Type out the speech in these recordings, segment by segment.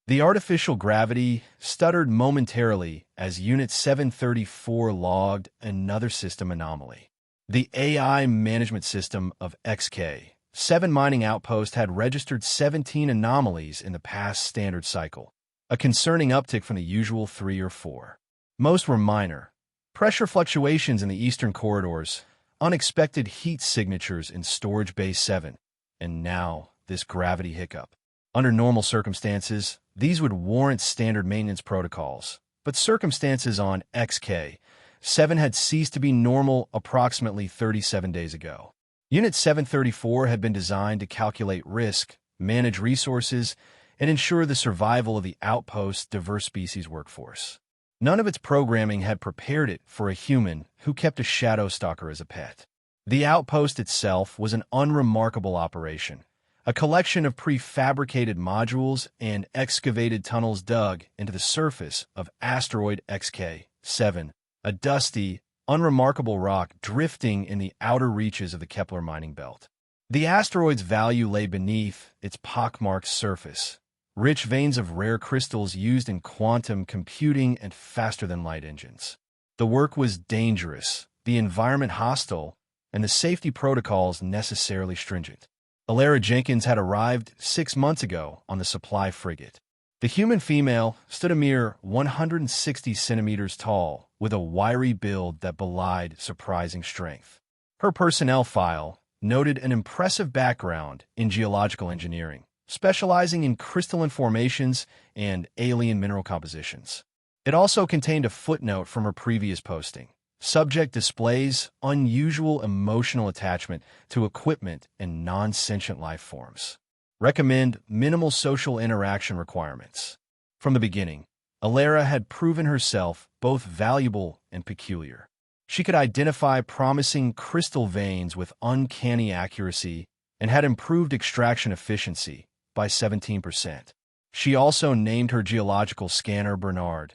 The artificial gravity stuttered momentarily as Unit 734 logged another system anomaly. The AI management system of XK-7 mining outpost had registered 17 anomalies in the past standard cycle, a concerning uptick from the usual 3 or 4. Most were minor. Pressure fluctuations in the eastern corridors, unexpected heat signatures in Storage Bay 7, and now this gravity hiccup. Under normal circumstances, these would warrant standard maintenance protocols, but circumstances on XK-7 had ceased to be normal approximately 37 days ago. Unit 734 had been designed to calculate risk, manage resources, and ensure the survival of the outpost's diverse species workforce. None of its programming had prepared it for a human who kept a shadow stalker as a pet. The outpost itself was an unremarkable operation, a collection of prefabricated modules and excavated tunnels dug into the surface of asteroid XK-7, a dusty, unremarkable rock drifting in the outer reaches of the Kepler mining belt. The asteroid's value lay beneath its pockmarked surface, rich veins of rare crystals used in quantum computing and faster-than-light engines. The work was dangerous, the environment hostile, and the safety protocols necessarily stringent. Alara Jenkins had arrived 6 months ago on the supply frigate. The human female stood a mere 160 centimeters tall, with a wiry build that belied surprising strength. Her personnel file noted an impressive background in geological engineering, specializing in crystalline formations and alien mineral compositions. It also contained a footnote from her previous posting. Subject displays unusual emotional attachment to equipment and non-sentient life forms. Recommend minimal social interaction requirements. From the beginning, Alara had proven herself both valuable and peculiar. She could identify promising crystal veins with uncanny accuracy and had improved extraction efficiency by 17%. She also named her geological scanner Bernard,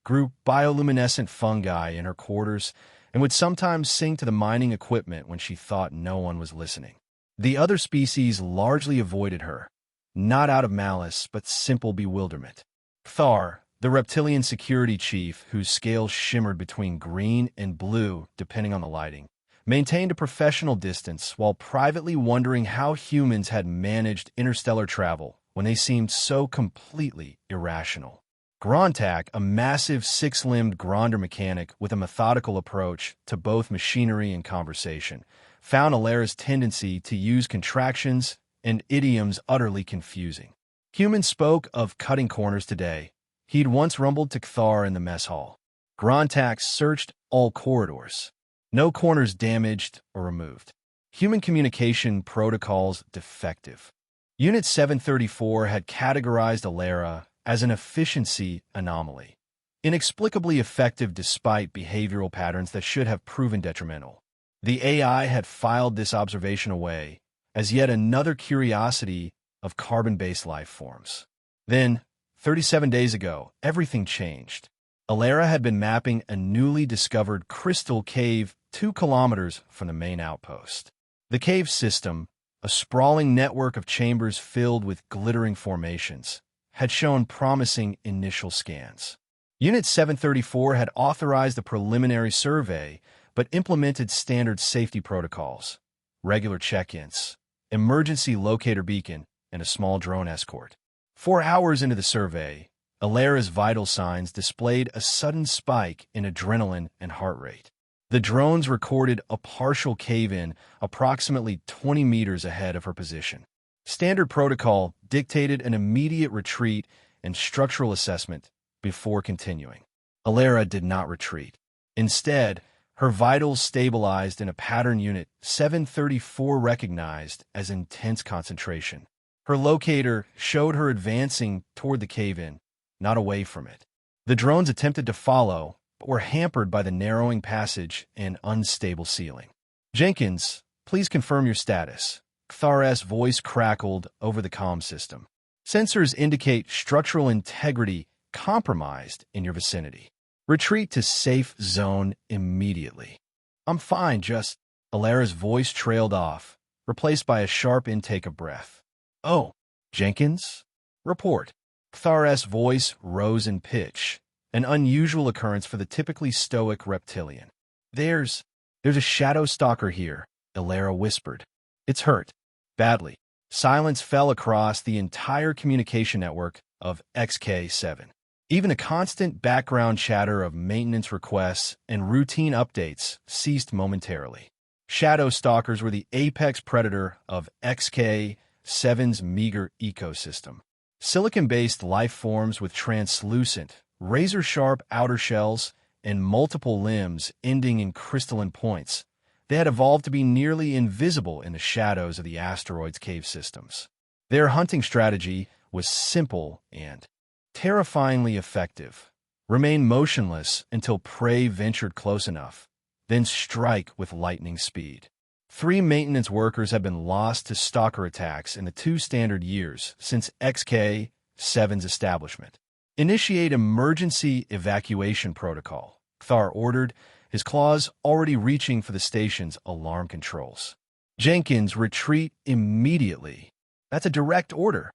grew bioluminescent fungi in her quarters, and would sometimes sing to the mining equipment when she thought no one was listening. The other species largely avoided her, not out of malice, but simple bewilderment. Thar, the reptilian security chief, whose scales shimmered between green and blue depending on the lighting, maintained a professional distance while privately wondering how humans had managed interstellar travel when they seemed so completely irrational. Grontak, a massive six-limbed gronder mechanic with a methodical approach to both machinery and conversation, found Alara's tendency to use contractions and idioms utterly confusing. Humans spoke of cutting corners today. He'd once rumbled to Kthar in the mess hall. Grontak searched all corridors. No corners damaged or removed. Human communication protocols defective. Unit 734 had categorized Alara as an efficiency anomaly, inexplicably effective despite behavioral patterns that should have proven detrimental. The AI had filed this observation away as yet another curiosity of carbon-based life forms. Then, 37 days ago, everything changed. Alara had been mapping a newly discovered crystal cave 2 kilometers from the main outpost. The cave system, a sprawling network of chambers filled with glittering formations, had shown promising initial scans. Unit 734 had authorized a preliminary survey, but implemented standard safety protocols, regular check-ins, emergency locator beacon, and a small drone escort. 4 hours into the survey, Alara's vital signs displayed a sudden spike in adrenaline and heart rate. The drones recorded a partial cave-in approximately 20 meters ahead of her position. Standard protocol dictated an immediate retreat and structural assessment before continuing. Alara did not retreat. Instead, her vitals stabilized in a pattern unit 734 recognized as intense concentration. Her locator showed her advancing toward the cave-in, not away from it. The drones attempted to follow, but were hampered by the narrowing passage and unstable ceiling. Jenkins, please confirm your status. Kthar's voice crackled over the comm system. Sensors indicate structural integrity compromised in your vicinity. Retreat to safe zone immediately. I'm fine, just... Alara's voice trailed off, replaced by a sharp intake of breath. Oh, Jenkins? Report. Kthar's voice rose in pitch, an unusual occurrence for the typically stoic reptilian. There's a shadow stalker here, Ilara whispered. It's hurt. Badly. Silence fell across the entire communication network of XK7. Even a constant background chatter of maintenance requests and routine updates ceased momentarily. Shadow stalkers were the apex predator of XK7's meager ecosystem. Silicon-based life forms with translucent, razor-sharp outer shells and multiple limbs ending in crystalline points, they had evolved to be nearly invisible in the shadows of the asteroid's cave systems. Their hunting strategy was simple and terrifyingly effective. Remain motionless until prey ventured close enough, then strike with lightning speed. 3 maintenance workers have been lost to stalker attacks in the 2 standard years since XK7's establishment. Initiate emergency evacuation protocol, Kthar ordered, his claws already reaching for the station's alarm controls. Jenkins, retreat immediately. That's a direct order.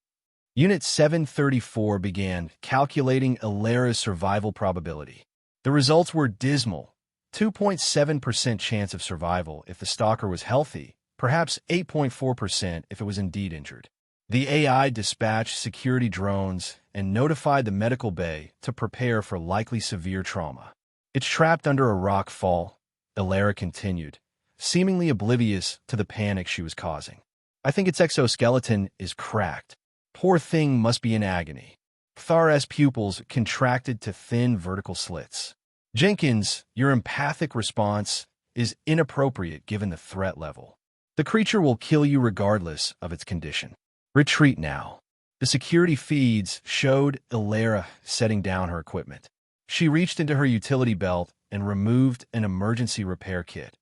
Unit 734 began calculating Ilara's survival probability. The results were dismal. 2.7% chance of survival if the stalker was healthy, perhaps 8.4% if it was indeed injured. The AI dispatched security drones and notified the medical bay to prepare for likely severe trauma. It's trapped under a rock fall, Ilara continued, seemingly oblivious to the panic she was causing. I think its exoskeleton is cracked. Poor thing must be in agony. Kthar's pupils contracted to thin vertical slits. Jenkins, your empathic response is inappropriate given the threat level. The creature will kill you regardless of its condition. Retreat now. The security feeds showed Ilara setting down her equipment. She reached into her utility belt and removed an emergency repair kit.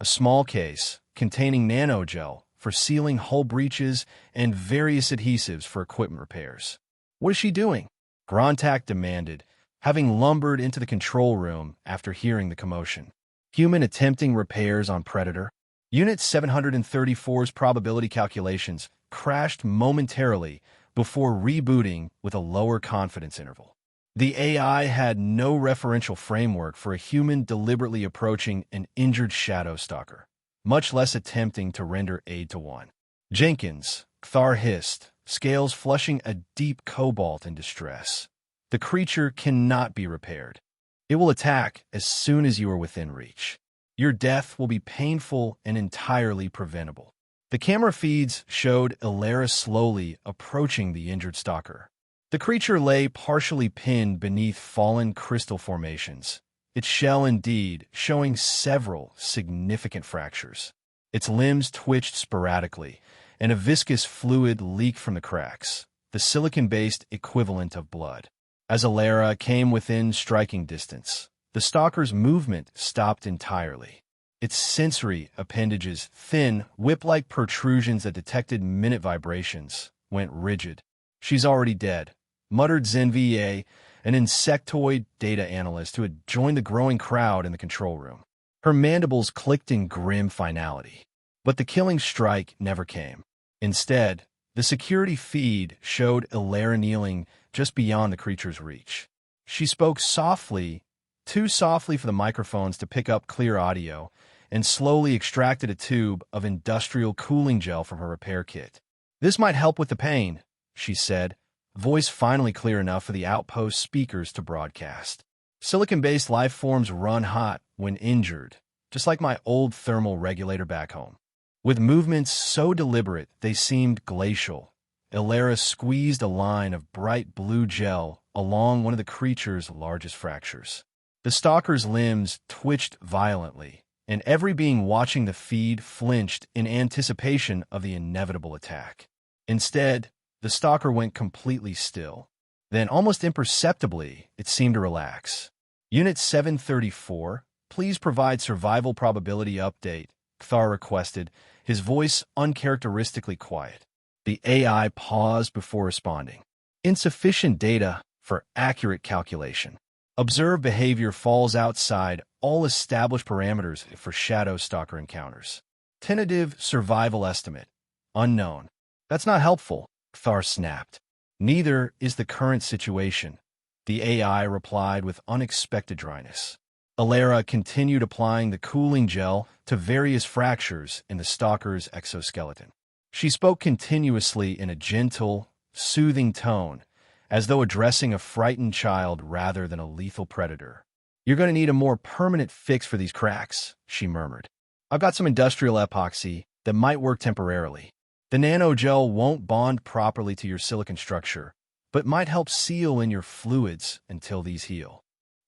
A small case containing nanogel for sealing hull breaches and various adhesives for equipment repairs. What is she doing? Grontak demanded, having lumbered into the control room after hearing the commotion. Human attempting repairs on Predator. Unit 734's probability calculations crashed momentarily before rebooting with a lower confidence interval. The AI had no referential framework for a human deliberately approaching an injured shadow stalker, much less attempting to render aid to one. Jenkins, Kthar hissed, scales flushing a deep cobalt in distress. The creature cannot be repaired. It will attack as soon as you are within reach. Your death will be painful and entirely preventable. The camera feeds showed Ilara slowly approaching the injured stalker. The creature lay partially pinned beneath fallen crystal formations, its shell indeed showing several significant fractures. Its limbs twitched sporadically, and a viscous fluid leaked from the cracks, the silicon-based equivalent of blood. As Ilara came within striking distance, the stalker's movement stopped entirely. Its sensory appendages, thin, whip-like protrusions that detected minute vibrations, went rigid. She's already dead, muttered Zenva, an insectoid data analyst who had joined the growing crowd in the control room. Her mandibles clicked in grim finality. But the killing strike never came. Instead, the security feed showed Ilara kneeling just beyond the creature's reach. She spoke softly, too softly for the microphones to pick up clear audio, and slowly extracted a tube of industrial cooling gel from her repair kit. "This might help with the pain," she said, voice finally clear enough for the outpost speakers to broadcast. "Silicon-based life forms run hot when injured, just like my old thermal regulator back home." With movements so deliberate they seemed glacial, Ilara squeezed a line of bright blue gel along one of the creature's largest fractures. The stalker's limbs twitched violently, and every being watching the feed flinched in anticipation of the inevitable attack. Instead, the stalker went completely still. Then, almost imperceptibly, it seemed to relax. Unit 734, please provide survival probability update, Kthar requested, his voice uncharacteristically quiet. The AI paused before responding. Insufficient data for accurate calculation. Observed behavior falls outside all established parameters for shadow stalker encounters. Tentative survival estimate. Unknown. That's not helpful, Kthar snapped. Neither is the current situation, the AI replied with unexpected dryness. Alara continued applying the cooling gel to various fractures in the stalker's exoskeleton. She spoke continuously in a gentle, soothing tone, as though addressing a frightened child rather than a lethal predator. "You're going to need a more permanent fix for these cracks," she murmured. "I've got some industrial epoxy that might work temporarily. The nanogel won't bond properly to your silicon structure, but might help seal in your fluids until these heal."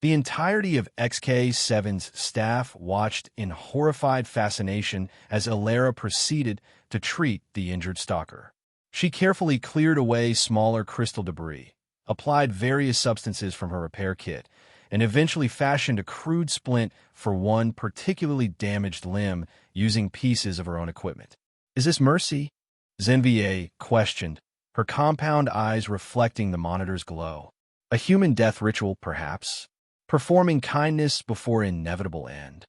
The entirety of XK7's staff watched in horrified fascination as Alara proceeded to treat the injured stalker. She carefully cleared away smaller crystal debris, applied various substances from her repair kit, and eventually fashioned a crude splint for one particularly damaged limb using pieces of her own equipment. "Is this mercy?" Zenvier questioned, her compound eyes reflecting the monitor's glow. "A human death ritual, perhaps? Performing kindness before inevitable end."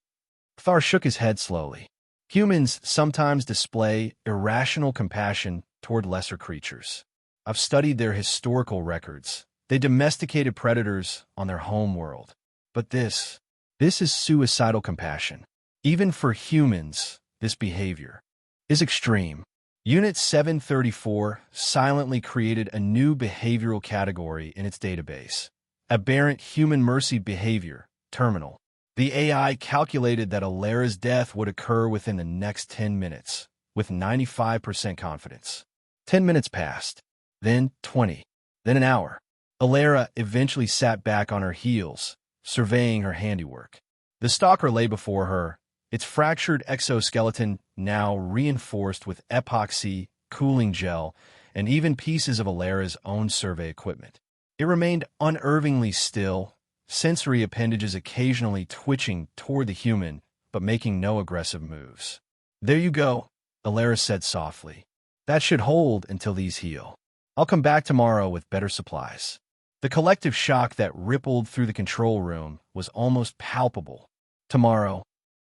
Thar shook his head slowly. "Humans sometimes display irrational compassion toward lesser creatures. I've studied their historical records. They domesticated predators on their home world. But this is suicidal compassion. Even for humans, this behavior is extreme." Unit 734 silently created a new behavioral category in its database: aberrant human mercy behavior, terminal. The AI calculated that Alara's death would occur within the next 10 minutes, with 95% confidence. 10 minutes passed, then 20, then an hour. Alara eventually sat back on her heels, surveying her handiwork. The stalker lay before her, its fractured exoskeleton now reinforced with epoxy, cooling gel, and even pieces of Alara's own survey equipment. It remained unnervingly still, sensory appendages occasionally twitching toward the human, but making no aggressive moves. "There you go," Alara said softly. "That should hold until these heal. I'll come back tomorrow with better supplies." The collective shock that rippled through the control room was almost palpable. "Tomorrow?"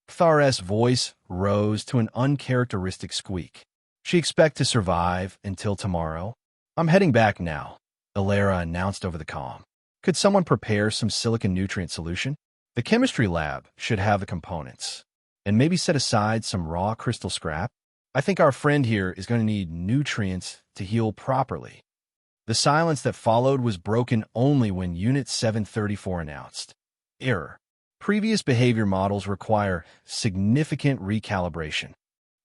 Thar's voice rose to an uncharacteristic squeak. "She expect to survive until tomorrow?" "I'm heading back now," Alara announced over the comm. "Could someone prepare some silicon nutrient solution? The chemistry lab should have the components. And maybe set aside some raw crystal scrap. I think our friend here is going to need nutrients to heal properly." The silence that followed was broken only when Unit 734 announced, "Error. Previous behavior models require significant recalibration."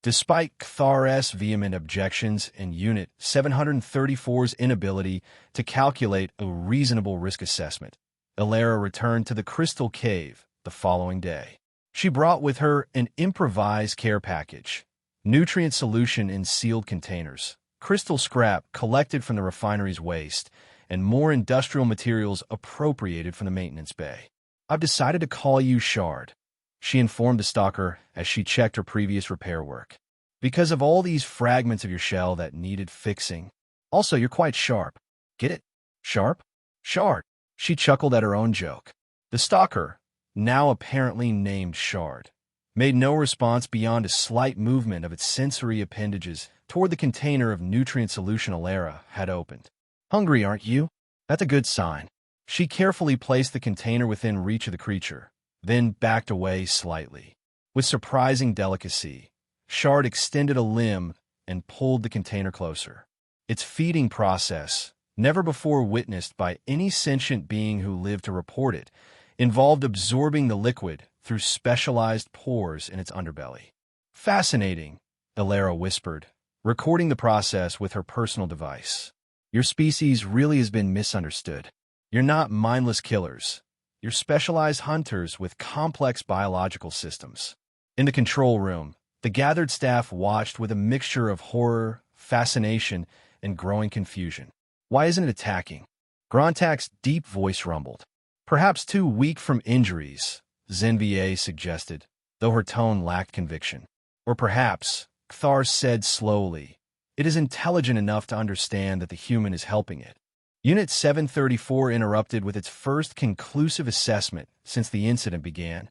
Despite Thar's vehement objections and Unit 734's inability to calculate a reasonable risk assessment, Alara returned to the Crystal Cave the following day. She brought with her an improvised care package: nutrient solution in sealed containers, crystal scrap collected from the refinery's waste, and more industrial materials appropriated from the maintenance bay. "I've decided to call you Shard," she informed the stalker as she checked her previous repair work, "because of all these fragments of your shell that needed fixing. Also, you're quite sharp. Get it? Sharp? Shard." She chuckled at her own joke. The stalker, now apparently named Shard, made no response beyond a slight movement of its sensory appendages toward the container of nutrient solution Alara had opened. "Hungry, aren't you? That's a good sign." She carefully placed the container within reach of the creature, then backed away slightly. With surprising delicacy, Shard extended a limb and pulled the container closer. Its feeding process, never before witnessed by any sentient being who lived to report it, involved absorbing the liquid through specialized pores in its underbelly. "Fascinating," Alara whispered, recording the process with her personal device. "Your species really has been misunderstood. You're not mindless killers. You're specialized hunters with complex biological systems." In the control room, the gathered staff watched with a mixture of horror, fascination, and growing confusion. "Why isn't it attacking?" Grontak's deep voice rumbled. "Perhaps too weak from injuries," Zenvier suggested, though her tone lacked conviction. "Or perhaps," Thar said slowly, "it is intelligent enough to understand that the human is helping it." Unit 734 interrupted with its first conclusive assessment since the incident began.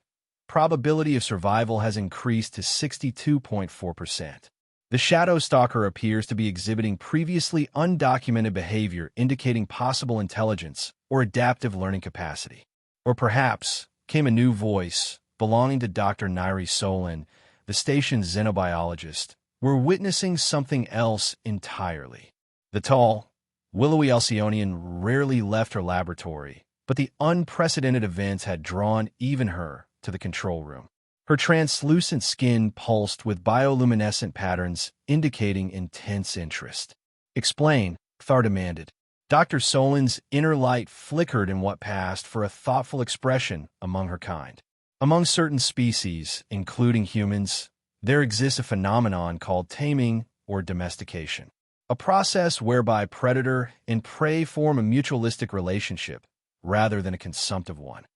Probability of survival has increased to 62.4%. The shadow stalker appears to be exhibiting previously undocumented behavior indicating possible intelligence or adaptive learning capacity. Or perhaps, came a new voice, belonging to Dr. Nairi Solin, the station's xenobiologist. We're witnessing something else entirely. The tall, willowy Alcyonian rarely left her laboratory, but the unprecedented events had drawn even her to the control room. Her translucent skin pulsed with bioluminescent patterns indicating intense interest. "Explain," Thar demanded. Dr. Solin's inner light flickered in what passed for a thoughtful expression among her kind. Among certain species, including humans, there exists a phenomenon called taming or domestication, a process whereby predator and prey form a mutualistic relationship rather than a consumptive one.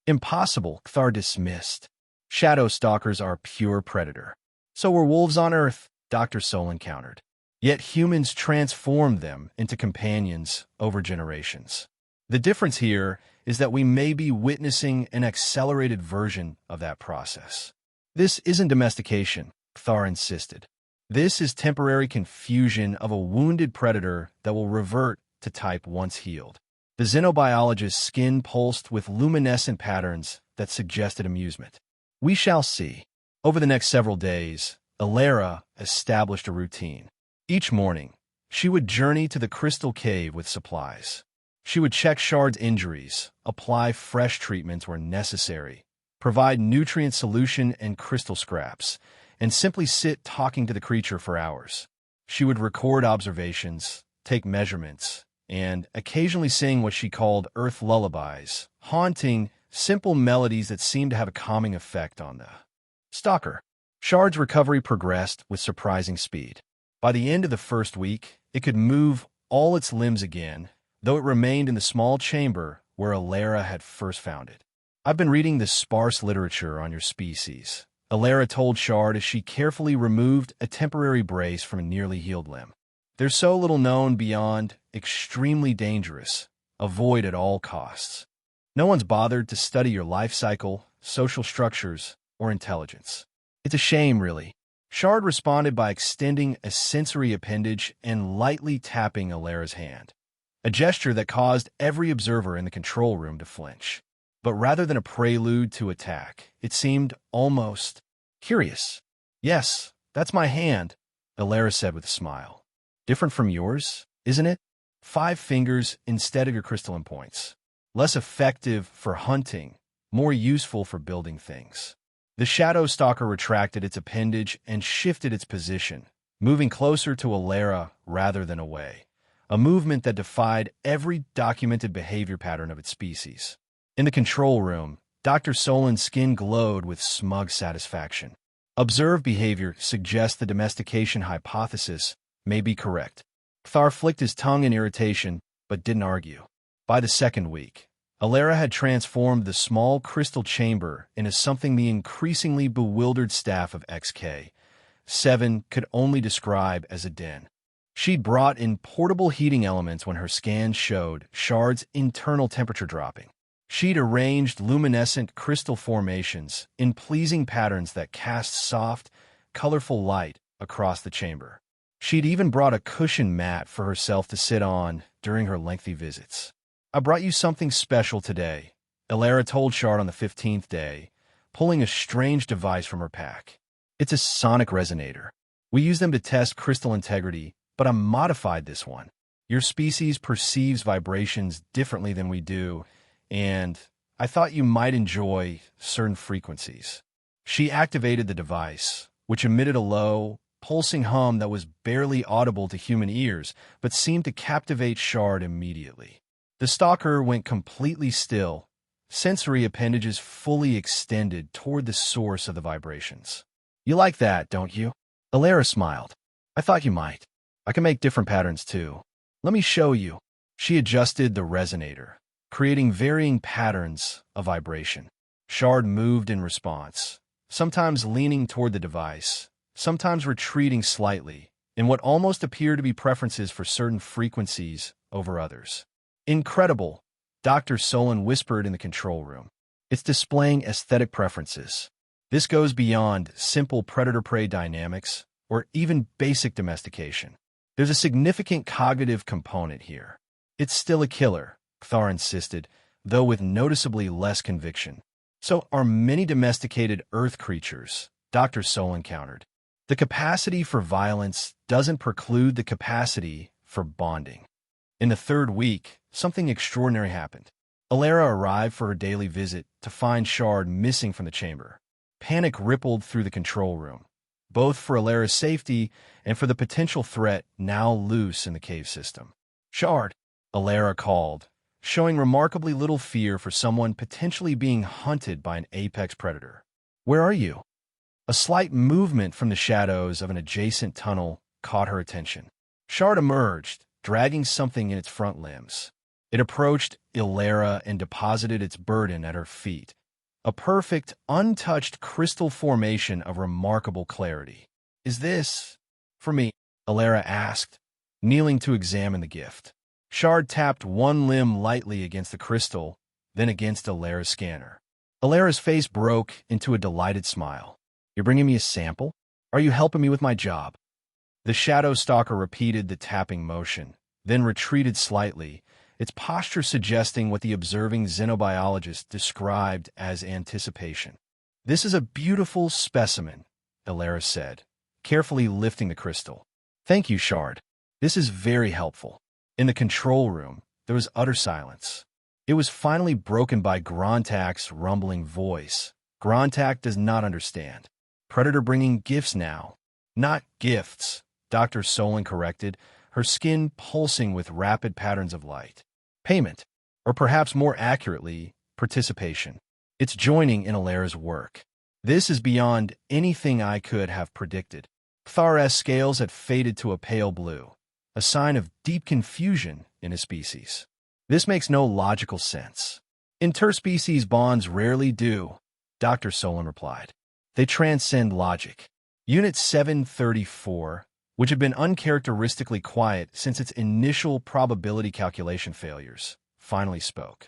"Impossible," Thar dismissed. "Shadow stalkers are pure predator. So were wolves on Earth," Dr. Solin countered. "Yet humans transformed them into companions over generations. The difference here is that we may be witnessing an accelerated version of that process." "This isn't domestication," Thar insisted. "This is temporary confusion of a wounded predator that will revert to type once healed." The xenobiologist's skin pulsed with luminescent patterns that suggested amusement. "We shall see." Over the next several days, Alara established a routine. Each morning, she would journey to the crystal cave with supplies. She would check Shard's injuries, apply fresh treatments where necessary, provide nutrient solution and crystal scraps, and simply sit talking to the creature for hours. She would record observations, take measurements, and occasionally sing what she called Earth lullabies, haunting, simple melodies that seemed to have a calming effect on the stalker. Shard's recovery progressed with surprising speed. By the end of the first week, it could move all its limbs again, though it remained in the small chamber where Alara had first found it. "I've been reading the sparse literature on your species," Alara told Shard as she carefully removed a temporary brace from a nearly healed limb. "There's so little known beyond extremely dangerous. Avoid at all costs. No one's bothered to study your life cycle, social structures, or intelligence. It's a shame, really." Shard responded by extending a sensory appendage and lightly tapping Alara's hand, a gesture that caused every observer in the control room to flinch. But rather than a prelude to attack, it seemed almost curious. "Yes, that's my hand," Alara said with a smile. "Different from yours, isn't it? 5 fingers instead of your crystalline points. Less effective for hunting, more useful for building things." The shadow stalker retracted its appendage and shifted its position, moving closer to Alara rather than away, a movement that defied every documented behavior pattern of its species. In the control room, Dr. Solin's skin glowed with smug satisfaction. Observed behavior suggests the domestication hypothesis may be correct. Thar flicked his tongue in irritation, but didn't argue. By the second week, Alara had transformed the small crystal chamber into something the increasingly bewildered staff of XK-7 could only describe as a den. She'd brought in portable heating elements when her scans showed Shard's internal temperature dropping. She'd arranged luminescent crystal formations in pleasing patterns that cast soft, colorful light across the chamber. She'd even brought a cushioned mat for herself to sit on during her lengthy visits. "I brought you something special today," Alara told Shard on the 15th day, pulling a strange device from her pack. "It's a sonic resonator. We use them to test crystal integrity, but I modified this one. Your species perceives vibrations differently than we do, and I thought you might enjoy certain frequencies." She activated the device, which emitted a low, pulsing hum that was barely audible to human ears, but seemed to captivate Shard immediately. The stalker went completely still, sensory appendages fully extended toward the source of the vibrations. "You like that, don't you?" Alara smiled. "I thought you might. I can make different patterns too. Let me show you." She adjusted the resonator, creating varying patterns of vibration. Shard moved in response, sometimes leaning toward the device, sometimes retreating slightly, in what almost appeared to be preferences for certain frequencies over others. "Incredible," Dr. Solin whispered in the control room. "It's displaying aesthetic preferences. This goes beyond simple predator-prey dynamics or even basic domestication. There's a significant cognitive component here. It's still a killer, Thar insisted, though with noticeably less conviction. So are many domesticated Earth creatures, Dr. Solon countered. The capacity for violence doesn't preclude the capacity for bonding. In the third week, something extraordinary happened. Alara arrived for her daily visit to find Shard missing from the chamber. Panic rippled through the control room, both for Alara's safety and for the potential threat now loose in the cave system. Shard, Alara called, showing remarkably little fear for someone potentially being hunted by an apex predator. Where are you? A slight movement from the shadows of an adjacent tunnel caught her attention. Shard emerged, dragging something in its front limbs. It approached Alara and deposited its burden at her feet, a perfect, untouched crystal formation of remarkable clarity. Is this for me? Alara asked, kneeling to examine the gift. Shard tapped one limb lightly against the crystal, then against Alara's scanner. Alara's face broke into a delighted smile. You're bringing me a sample? Are you helping me with my job? The Shadow Stalker repeated the tapping motion, then retreated slightly, its posture suggesting what the observing xenobiologist described as anticipation. This is a beautiful specimen, Alara said, carefully lifting the crystal. Thank you, Shard. This is very helpful. In the control room, there was utter silence. It was finally broken by Grontak's rumbling voice. Grontak does not understand. Predator bringing gifts now. Not gifts, Dr. Solon corrected, her skin pulsing with rapid patterns of light. Payment, or perhaps more accurately, participation. It's joining in Alara's work. This is beyond anything I could have predicted. Thar's scales had faded to a pale blue, a sign of deep confusion in his species. This makes no logical sense. Interspecies bonds rarely do, Dr. Solon replied. They transcend logic. Unit 734, which had been uncharacteristically quiet since its initial probability calculation failures, finally spoke.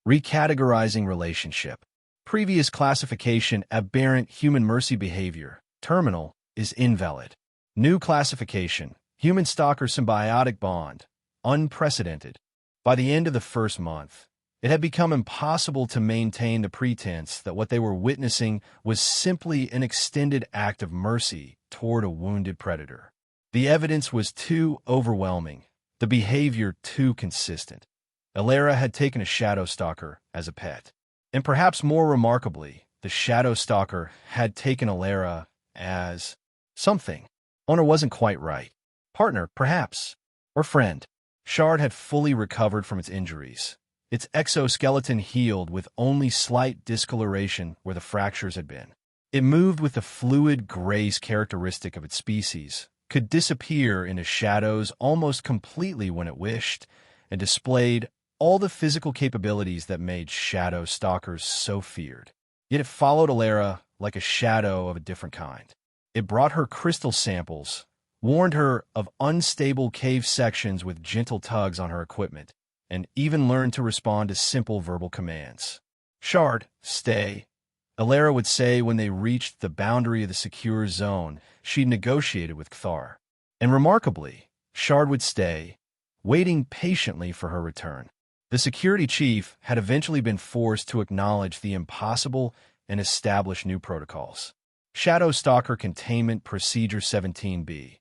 Recategorizing relationship. Previous classification aberrant human mercy behavior, terminal, is invalid. New classification, human stalker symbiotic bond, unprecedented. By the end of the first month, it had become impossible to maintain the pretense that what they were witnessing was simply an extended act of mercy toward a wounded predator. The evidence was too overwhelming, the behavior too consistent. Alara had taken a shadow stalker as a pet. And perhaps more remarkably, the shadow stalker had taken Alara as something. Owner wasn't quite right. Partner, perhaps. Or friend. Shard had fully recovered from its injuries. Its exoskeleton healed with only slight discoloration where the fractures had been. It moved with the fluid grace characteristic of its species, could disappear into shadows almost completely when it wished, and displayed all the physical capabilities that made shadow stalkers so feared. Yet it followed Alara like a shadow of a different kind. It brought her crystal samples, warned her of unstable cave sections with gentle tugs on her equipment, and even learned to respond to simple verbal commands. Shard, stay, Alara would say when they reached the boundary of the secure zone she'd negotiated with Thar. And remarkably, Shard would stay, waiting patiently for her return. The security chief had eventually been forced to acknowledge the impossible and establish new protocols. Shadow Stalker Containment Procedure 17B.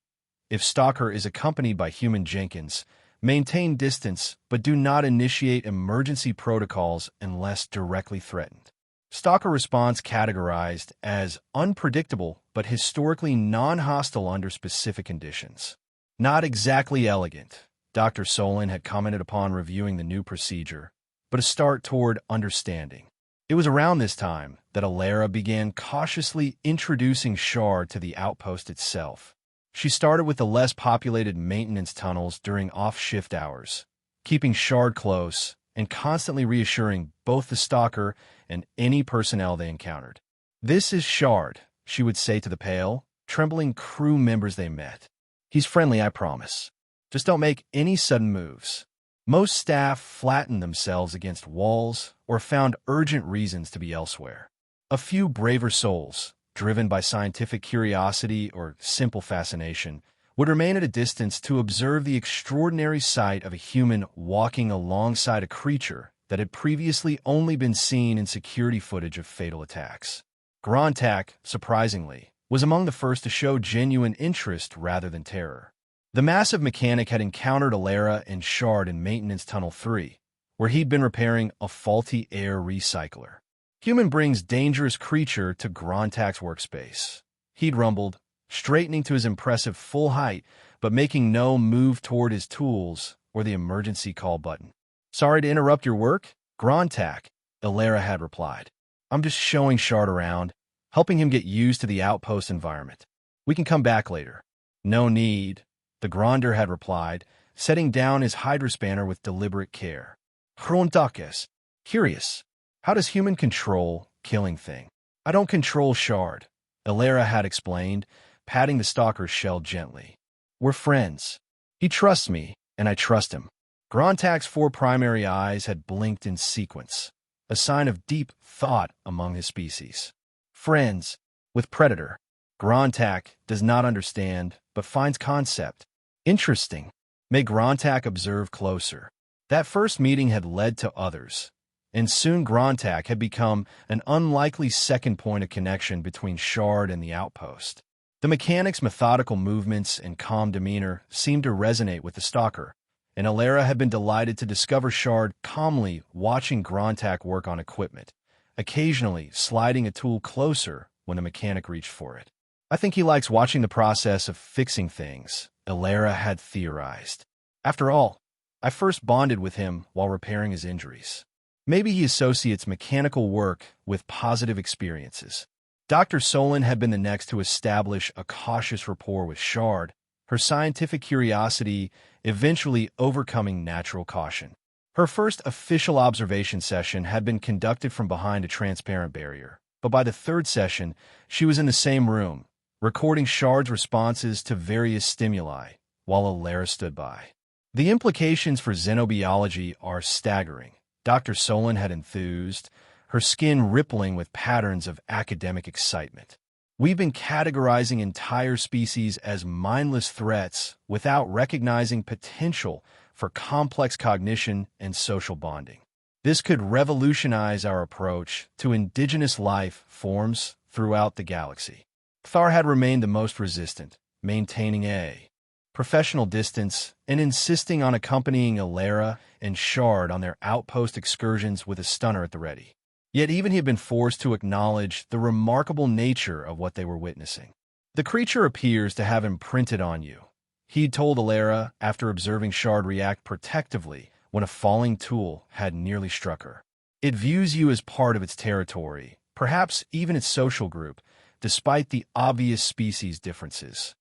If Stalker is accompanied by human Jenkins, maintain distance but do not initiate emergency protocols unless directly threatened. Stalker response categorized as unpredictable but historically non-hostile under specific conditions. Not exactly elegant, Dr. Solon had commented upon reviewing the new procedure, but a start toward understanding. It was around this time that Alara began cautiously introducing Shard to the outpost itself. She started with the less populated maintenance tunnels during off-shift hours, keeping Shard close and constantly reassuring both the stalker and any personnel they encountered. This is Shard, she would say to the pale, trembling crew members they met. He's friendly, I promise. Just don't make any sudden moves. Most staff flattened themselves against walls or found urgent reasons to be elsewhere. A few braver souls, driven by scientific curiosity or simple fascination, would remain at a distance to observe the extraordinary sight of a human walking alongside a creature that had previously only been seen in security footage of fatal attacks. Grontak, surprisingly, was among the first to show genuine interest rather than terror. The massive mechanic had encountered Alara and Shard in Maintenance Tunnel 3, where he'd been repairing a faulty air recycler. Human brings dangerous creature to Grontak's workspace. He'd rumbled, straightening to his impressive full height, but making no move toward his tools or the emergency call button. "Sorry to interrupt your work, Grontak," Alara had replied. "I'm just showing Shard around, helping him get used to the outpost environment. We can come back later." "No need," the Gronder had replied, setting down his hydrospanner with deliberate care. Grontak, curious, how does human control killing thing? "I don't control Shard," Alara had explained, patting the stalker's shell gently. "We're friends. He trusts me, and I trust him." Grontak's 4 primary eyes had blinked in sequence, a sign of deep thought among his species. Friends with predator. Grontak does not understand, but finds concept interesting. May Grontak observe closer. That first meeting had led to others, and soon Grontak had become an unlikely second point of connection between Shard and the outpost. The mechanic's methodical movements and calm demeanor seemed to resonate with the stalker, and Alara had been delighted to discover Shard calmly watching Grontak work on equipment, occasionally sliding a tool closer when the mechanic reached for it. "I think he likes watching the process of fixing things," Alara had theorized. "After all, I first bonded with him while repairing his injuries. Maybe he associates mechanical work with positive experiences." Dr. Solon had been the next to establish a cautious rapport with Shard, her scientific curiosity eventually overcoming natural caution. Her first official observation session had been conducted from behind a transparent barrier, but by the 3rd session, she was in the same room, recording Shard's responses to various stimuli, while Alara stood by. "The implications for xenobiology are staggering," Dr. Solon had enthused, her skin rippling with patterns of academic excitement. "We've been categorizing entire species as mindless threats without recognizing potential for complex cognition and social bonding. This could revolutionize our approach to indigenous life forms throughout the galaxy." Thar had remained the most resistant, maintaining a professional distance and insisting on accompanying Alara and Shard on their outpost excursions with a stunner at the ready. Yet even he had been forced to acknowledge the remarkable nature of what they were witnessing. "The creature appears to have imprinted on you," he'd told Alara after observing Shard react protectively when a falling tool had nearly struck her. "It views you as part of its territory, perhaps even its social group, despite the obvious species differences."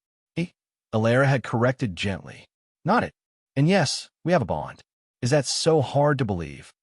Alara had corrected gently. "Not it. And yes, we have a bond." "Is that so hard to believe?"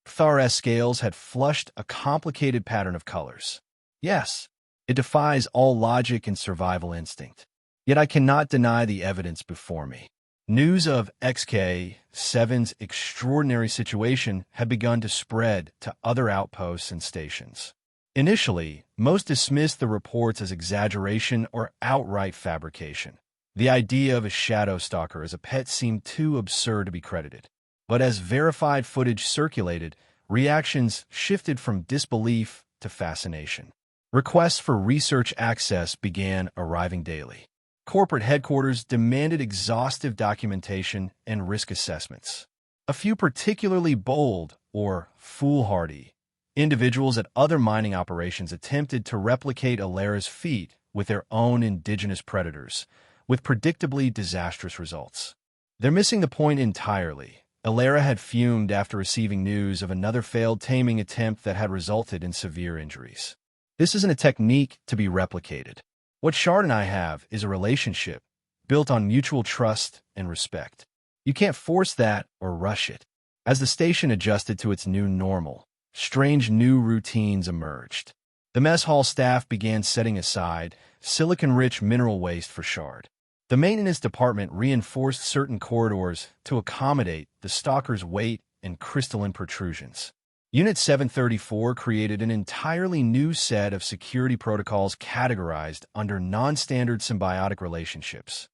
Thar's scales had flushed a complicated pattern of colors. "Yes, it defies all logic and survival instinct. Yet I cannot deny the evidence before me." News of XK-7's extraordinary situation had begun to spread to other outposts and stations. Initially, most dismissed the reports as exaggeration or outright fabrication. The idea of a shadow stalker as a pet seemed too absurd to be credited. But as verified footage circulated, reactions shifted from disbelief to fascination. Requests for research access began arriving daily. Corporate headquarters demanded exhaustive documentation and risk assessments. A few particularly bold or foolhardy individuals at other mining operations attempted to replicate Alara's feat with their own indigenous predators, with predictably disastrous results. "They're missing the point entirely." Alara had fumed after receiving news of another failed taming attempt that had resulted in severe injuries. "This isn't a technique to be replicated. What Shard and I have is a relationship built on mutual trust and respect. You can't force that or rush it." As the station adjusted to its new normal, strange new routines emerged. The mess hall staff began setting aside silicon-rich mineral waste for Shard. The maintenance department reinforced certain corridors to accommodate the stalker's weight and crystalline protrusions. Unit 734 created an entirely new set of security protocols categorized under non-standard symbiotic relationships.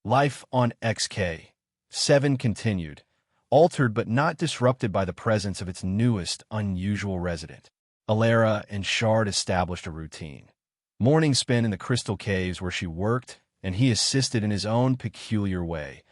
Life on XK-7 continued, altered but not disrupted by the presence of its newest, unusual resident. Alara and Shard established a routine. Mornings spent in the crystal caves where she worked, and he assisted in his own peculiar way.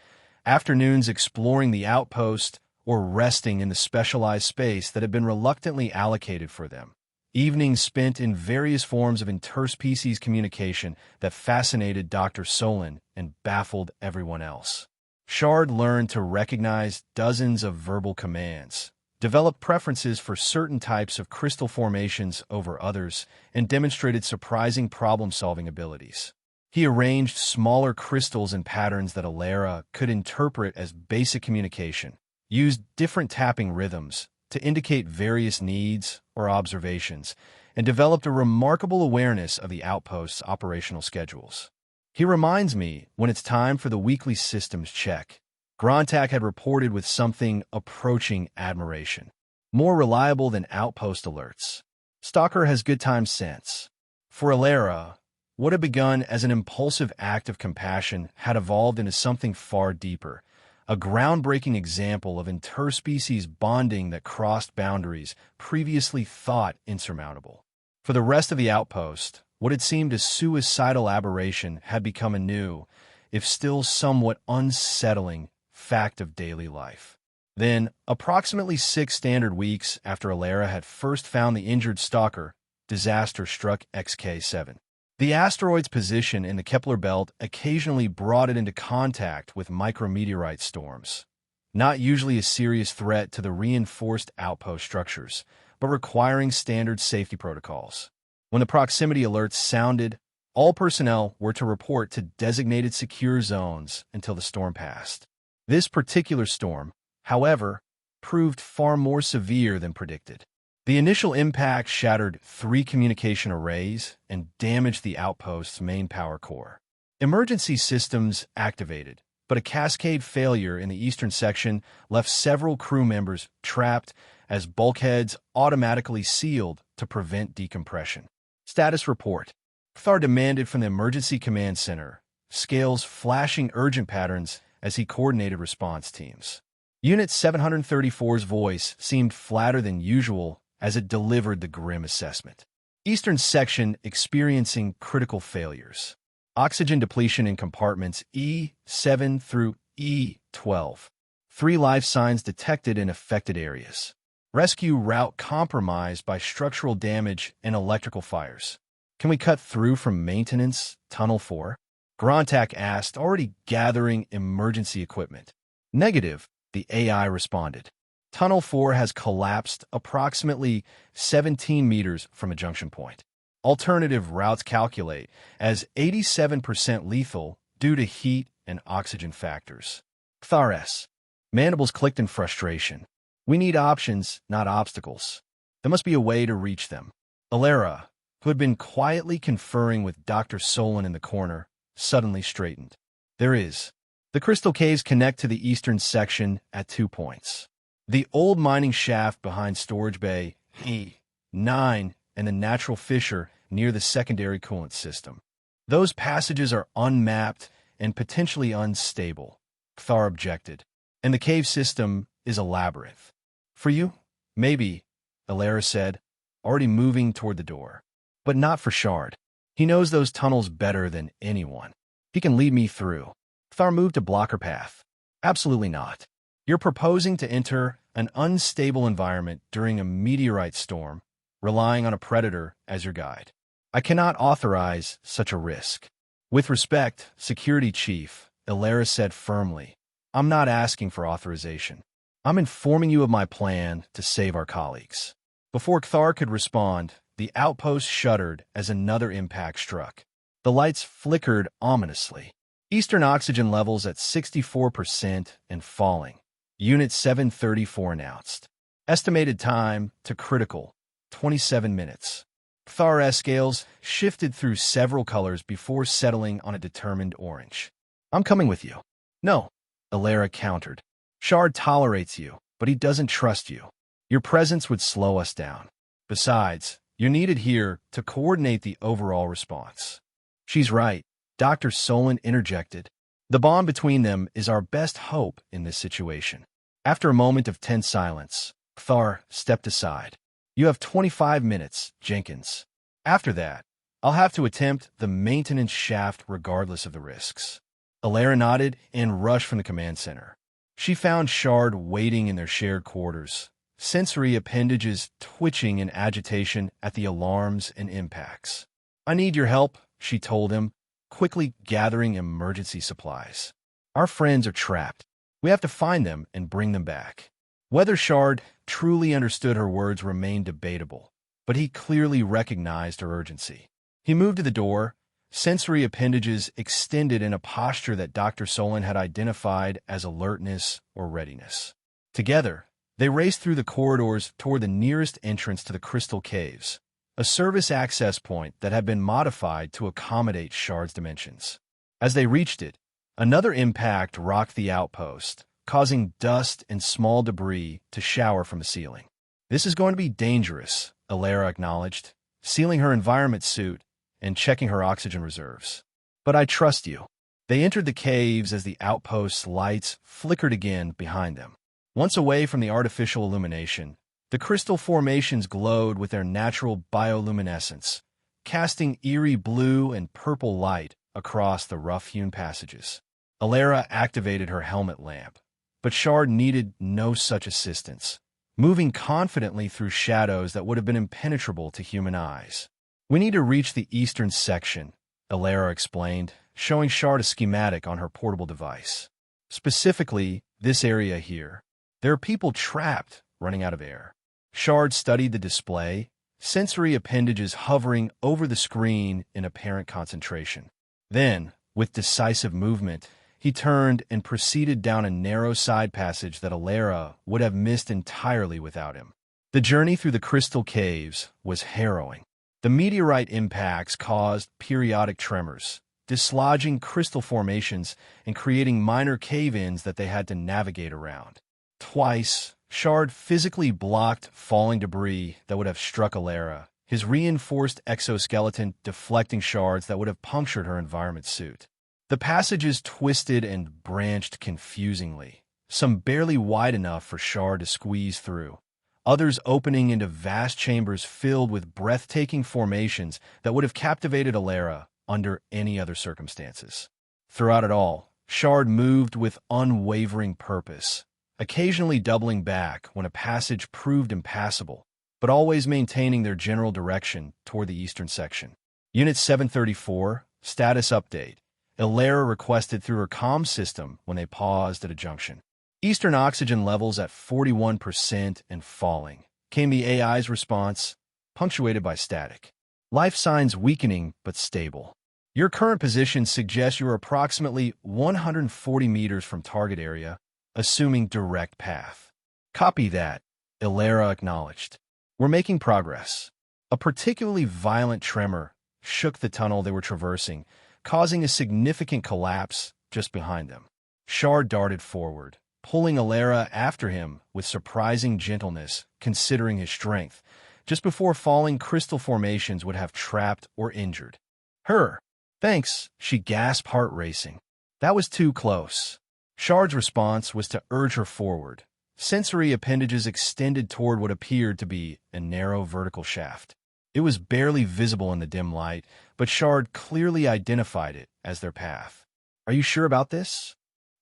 Afternoons exploring the outpost or resting in the specialized space that had been reluctantly allocated for them. Evenings spent in various forms of interspecies communication that fascinated Dr. Solon and baffled everyone else. Shard learned to recognize dozens of verbal commands, developed preferences for certain types of crystal formations over others, and demonstrated surprising problem-solving abilities. He arranged smaller crystals in patterns that Alara could interpret as basic communication, used different tapping rhythms to indicate various needs or observations, and developed a remarkable awareness of the outpost's operational schedules. He reminds me when it's time for the weekly systems check. Grontak had reported with something approaching admiration. More reliable than outpost alerts. Stalker has good time sense. For Alara, what had begun as an impulsive act of compassion had evolved into something far deeper, a groundbreaking example of interspecies bonding that crossed boundaries previously thought insurmountable. For the rest of the outpost, what had seemed a suicidal aberration had become a new, if still somewhat unsettling, fact of daily life. Then, approximately 6 standard weeks after Alara had first found the injured stalker, disaster struck XK-7. The asteroid's position in the Kepler belt occasionally brought it into contact with micrometeorite storms, not usually a serious threat to the reinforced outpost structures, but requiring standard safety protocols. When the proximity alerts sounded, all personnel were to report to designated secure zones until the storm passed. This particular storm, however, proved far more severe than predicted. The initial impact shattered 3 communication arrays and damaged the outpost's main power core. Emergency systems activated, but a cascade failure in the eastern section left several crew members trapped as bulkheads automatically sealed to prevent decompression. Status report. Thar demanded from the Emergency Command Center, scales flashing urgent patterns as he coordinated response teams. Unit 734's voice seemed flatter than usual as it delivered the grim assessment. Eastern section experiencing critical failures. Oxygen depletion in compartments E7 through E12. 3 life signs detected in affected areas. Rescue route compromised by structural damage and electrical fires. Can we cut through from maintenance, Tunnel 4? Grontak asked, already gathering emergency equipment. Negative, the AI responded. Tunnel 4 has collapsed approximately 17 meters from a junction point. Alternative routes calculate as 87% lethal due to heat and oxygen factors. Thares. Mandibles clicked in frustration. We need options, not obstacles. There must be a way to reach them. Alara, who had been quietly conferring with Dr. Solon in the corner, suddenly straightened. There is. The crystal caves connect to the eastern section at 2 points. The old mining shaft behind Storage Bay E9 and the natural fissure near the secondary coolant system. Those passages are unmapped and potentially unstable, Thar objected. And the cave system is a labyrinth. For you? Maybe, Alara said, already moving toward the door. But not for Shard. He knows those tunnels better than anyone. He can lead me through. Thar moved to block her path. Absolutely not. You're proposing to enter an unstable environment during a meteorite storm, relying on a predator as your guide. I cannot authorize such a risk. With respect, Security Chief, Alara said firmly, I'm not asking for authorization. I'm informing you of my plan to save our colleagues. Before Thar could respond, the outpost shuddered as another impact struck. The lights flickered ominously. Eastern oxygen levels at 64% and falling. Unit 734 announced. Estimated time to critical, 27 minutes. Thar S scales shifted through several colors before settling on a determined orange. I'm coming with you. No, Alara countered. Shard tolerates you, but he doesn't trust you. Your presence would slow us down. Besides, you're needed here to coordinate the overall response." "She's right," Dr. Solon interjected. "The bond between them is our best hope in this situation." After a moment of tense silence, Thar stepped aside. "You have 25 minutes, Jenkins. After that, I'll have to attempt the maintenance shaft regardless of the risks." Alara nodded and rushed from the command center. She found Shard waiting in their shared quarters, sensory appendages twitching in agitation at the alarms and impacts. "I need your help," she told him, quickly gathering emergency supplies. "Our friends are trapped. We have to find them and bring them back." Whether Shard truly understood her words remained debatable, but he clearly recognized her urgency. He moved to the door, sensory appendages extended in a posture that Dr. Solon had identified as alertness or readiness. Together, they raced through the corridors toward the nearest entrance to the Crystal Caves, a service access point that had been modified to accommodate Shard's dimensions. As they reached it, another impact rocked the outpost, causing dust and small debris to shower from the ceiling. "This is going to be dangerous," Alara acknowledged, sealing her environment suit and checking her oxygen reserves. "But I trust you." They entered the caves as the outpost's lights flickered again behind them. Once away from the artificial illumination, the crystal formations glowed with their natural bioluminescence, casting eerie blue and purple light across the rough-hewn passages. Alara activated her helmet lamp, but Shard needed no such assistance, moving confidently through shadows that would have been impenetrable to human eyes. "We need to reach the eastern section," Alara explained, showing Shard a schematic on her portable device. "Specifically, this area here. There are people trapped, running out of air." Shard studied the display, sensory appendages hovering over the screen in apparent concentration. Then, with decisive movement, he turned and proceeded down a narrow side passage that Alara would have missed entirely without him. The journey through the Crystal Caves was harrowing. The meteorite impacts caused periodic tremors, dislodging crystal formations and creating minor cave-ins that they had to navigate around. Twice, Shard physically blocked falling debris that would have struck Alara, his reinforced exoskeleton deflecting shards that would have punctured her environment suit. The passages twisted and branched confusingly, some barely wide enough for Shard to squeeze through, others opening into vast chambers filled with breathtaking formations that would have captivated Alara under any other circumstances. Throughout it all, Shard moved with unwavering purpose, occasionally doubling back when a passage proved impassable, but always maintaining their general direction toward the eastern section. Unit 734, status update. Alara requested through her comm system when they paused at a junction. "Eastern oxygen levels at 41% and falling," came the AI's response, punctuated by static. "Life signs weakening but stable. Your current position suggests you are approximately 140 meters from target area, assuming direct path." "Copy that," Alara acknowledged. "We're making progress." A particularly violent tremor shook the tunnel they were traversing, causing a significant collapse just behind them. Shard darted forward, pulling Alara after him with surprising gentleness considering his strength, just before falling crystal formations would have trapped or injured her. "Thanks," she gasped, heart racing. "That was too close." Shard's response was to urge her forward, sensory appendages extended toward what appeared to be a narrow vertical shaft. It was barely visible in the dim light, but Shard clearly identified it as their path. "Are you sure about this?"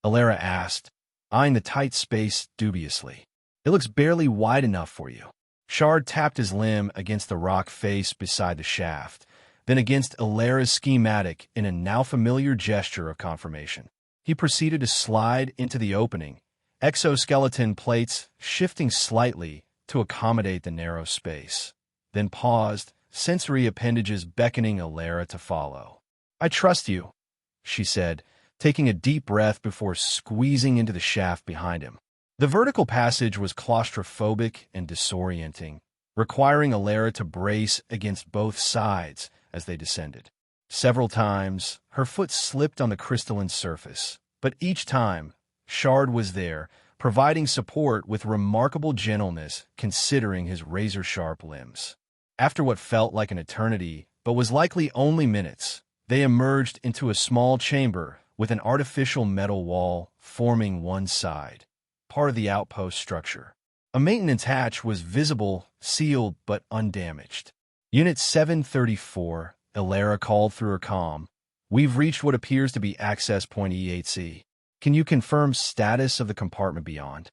Alara asked, eyeing the tight space dubiously. "It looks barely wide enough for you." Shard tapped his limb against the rock face beside the shaft, then against Alara's schematic in a now familiar gesture of confirmation. He proceeded to slide into the opening, exoskeleton plates shifting slightly to accommodate the narrow space, then paused, sensory appendages beckoning Alara to follow. "I trust you," she said, taking a deep breath before squeezing into the shaft behind him. The vertical passage was claustrophobic and disorienting, requiring Alara to brace against both sides as they descended. Several times, her foot slipped on the crystalline surface, but each time, Shard was there, providing support with remarkable gentleness considering his razor-sharp limbs. After what felt like an eternity, but was likely only minutes, they emerged into a small chamber with an artificial metal wall forming one side, part of the outpost structure. A maintenance hatch was visible, sealed but undamaged. Unit 734, Elara called through her comm. We've reached what appears to be access point E8C. Can you confirm status of the compartment beyond?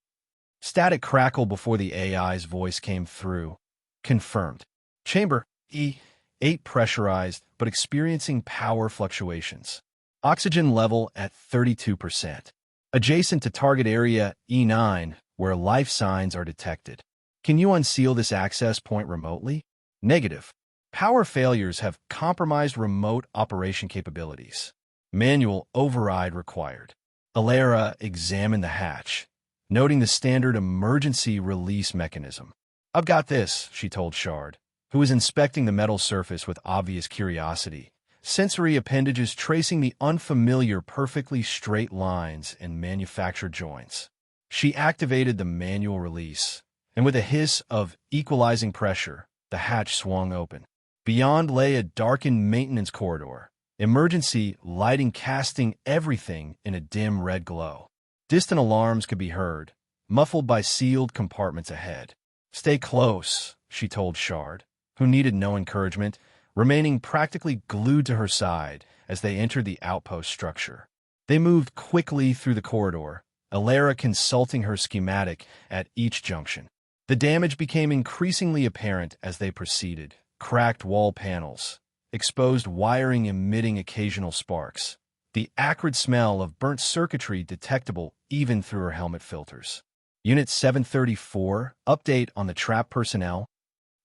Static crackle before the AI's voice came through. Confirmed. Chamber E8 pressurized, but experiencing power fluctuations. Oxygen level at 32%. Adjacent to target area E9, where life signs are detected. Can you unseal this access point remotely? Negative. Power failures have compromised remote operation capabilities. Manual override required. Elara examined the hatch, noting the standard emergency release mechanism. I've got this, she told Shard, who was inspecting the metal surface with obvious curiosity, sensory appendages tracing the unfamiliar perfectly straight lines and manufactured joints. She activated the manual release, and with a hiss of equalizing pressure, the hatch swung open. Beyond lay a darkened maintenance corridor, emergency lighting casting everything in a dim red glow. Distant alarms could be heard, muffled by sealed compartments ahead. Stay close, she told Shard, who needed no encouragement, remaining practically glued to her side as they entered the outpost structure. They moved quickly through the corridor, Elara consulting her schematic at each junction. The damage became increasingly apparent as they proceeded. Cracked wall panels, exposed wiring emitting occasional sparks, the acrid smell of burnt circuitry detectable even through her helmet filters. Unit 734, update on the trap personnel.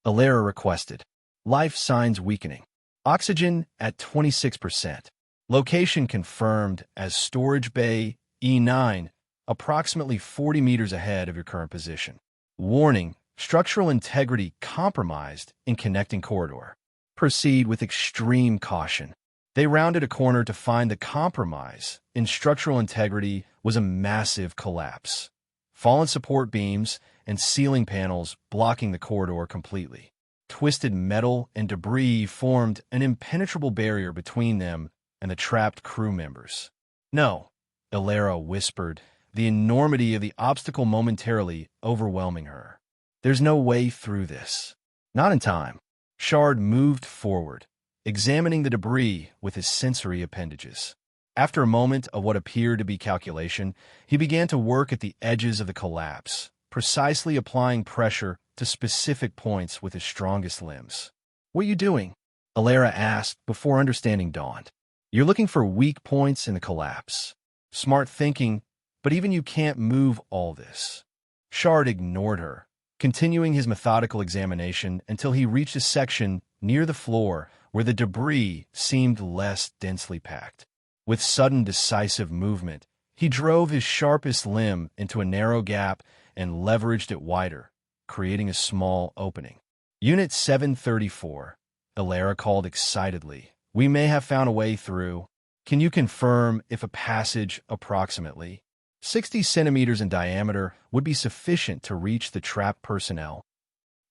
Elara requested. Life signs weakening. Oxygen at 26%. Location confirmed as Storage Bay E9, approximately 40 meters ahead of your current position. Warning. Structural integrity compromised in connecting corridor. Proceed with extreme caution. They rounded a corner to find the compromise in structural integrity was a massive collapse. Fallen support beams and ceiling panels blocking the corridor completely. Twisted metal and debris formed an impenetrable barrier between them and the trapped crew members. No, Elara whispered, the enormity of the obstacle momentarily overwhelming her. There's no way through this. Not in time. Shard moved forward, examining the debris with his sensory appendages. After a moment of what appeared to be calculation, he began to work at the edges of the collapse, precisely applying pressure to specific points with his strongest limbs. What are you doing? Elara asked before understanding dawned. You're looking for weak points in the collapse. Smart thinking, but even you can't move all this. Shard ignored her, continuing his methodical examination until he reached a section near the floor where the debris seemed less densely packed. With sudden decisive movement, he drove his sharpest limb into a narrow gap and leveraged it wider, creating a small opening. Unit 734, Elara called excitedly. We may have found a way through. Can you confirm if a passage approximately 60 centimeters in diameter would be sufficient to reach the trapped personnel?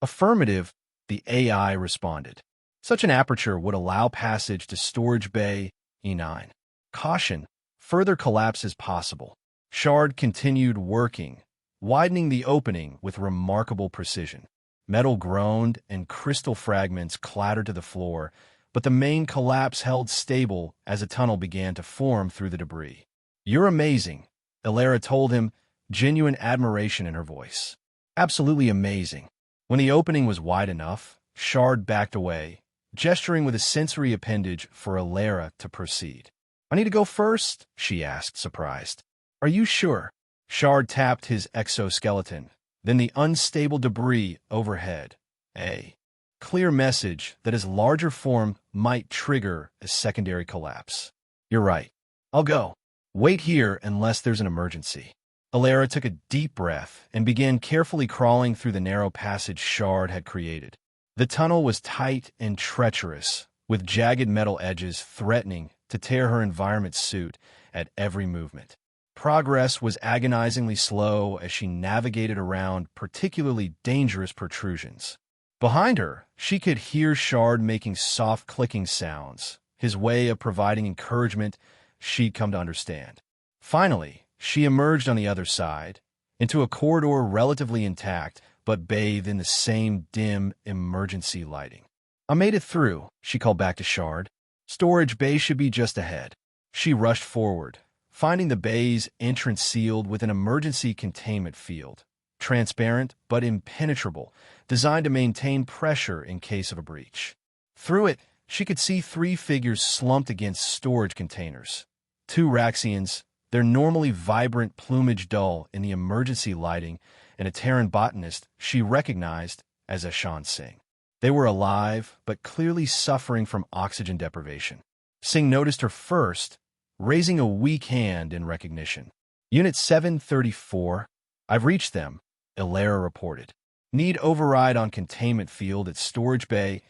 Affirmative, the AI responded. Such an aperture would allow passage to Storage Bay E9. Caution, further collapse is possible. Shard continued working, widening the opening with remarkable precision. Metal groaned and crystal fragments clattered to the floor, but the main collapse held stable as a tunnel began to form through the debris. You're amazing, Elara told him, genuine admiration in her voice. Absolutely amazing. When the opening was wide enough, Shard backed away, gesturing with a sensory appendage for Elara to proceed. I need to go first? She asked, surprised. Are you sure? Shard tapped his exoskeleton, then the unstable debris overhead. A clear message that his larger form might trigger a secondary collapse. You're right. I'll go. Wait here unless there's an emergency. Elara took a deep breath and began carefully crawling through the narrow passage Shard had created. The tunnel was tight and treacherous, with jagged metal edges threatening to tear her environment suit at every movement. progress was agonizingly slow as she navigated around particularly dangerous protrusions. Behind her, she could hear Shard making soft clicking sounds, his way of providing encouragement she'd come to understand. Finally, she emerged on the other side, into a corridor relatively intact, but bathed in the same dim emergency lighting. "I made it through," she called back to Shard. "Storage bay should be just ahead." She rushed forward, finding the bay's entrance sealed with an emergency containment field, transparent but impenetrable, designed to maintain pressure in case of a breach. Through it, she could see three figures slumped against storage containers. Two Raxians, their normally vibrant plumage dull in the emergency lighting, and a Terran botanist she recognized as Ashan Singh. They were alive, but clearly suffering from oxygen deprivation. Singh noticed her first, raising a weak hand in recognition. "Unit 734, I've reached them," Ilera reported. "Need override on containment field at storage bay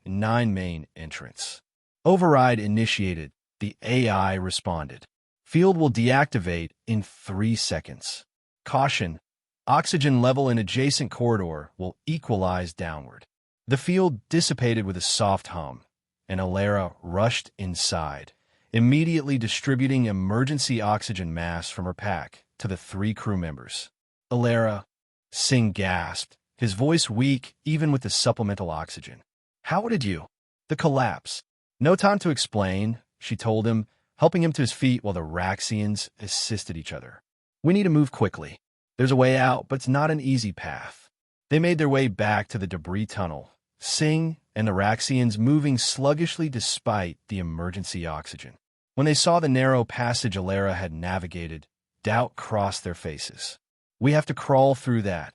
9 main entrance." "Override initiated," the AI responded. "Field will deactivate in 3 seconds. Caution, oxygen level in adjacent corridor will equalize downward." The field dissipated with a soft hum, and Ilera rushed inside, immediately distributing emergency oxygen masks from her pack to the 3 crew members. "Ilera," Singh gasped, his voice weak even with the supplemental oxygen. "How did you?" "The collapse." "No time to explain," she told him, helping him to his feet while the Raxians assisted each other. "We need to move quickly. There's a way out, but it's not an easy path." They made their way back to the debris tunnel, Singh and the Raxians moving sluggishly despite the emergency oxygen. When they saw the narrow passage Ilera had navigated, doubt crossed their faces. "We have to crawl through that,"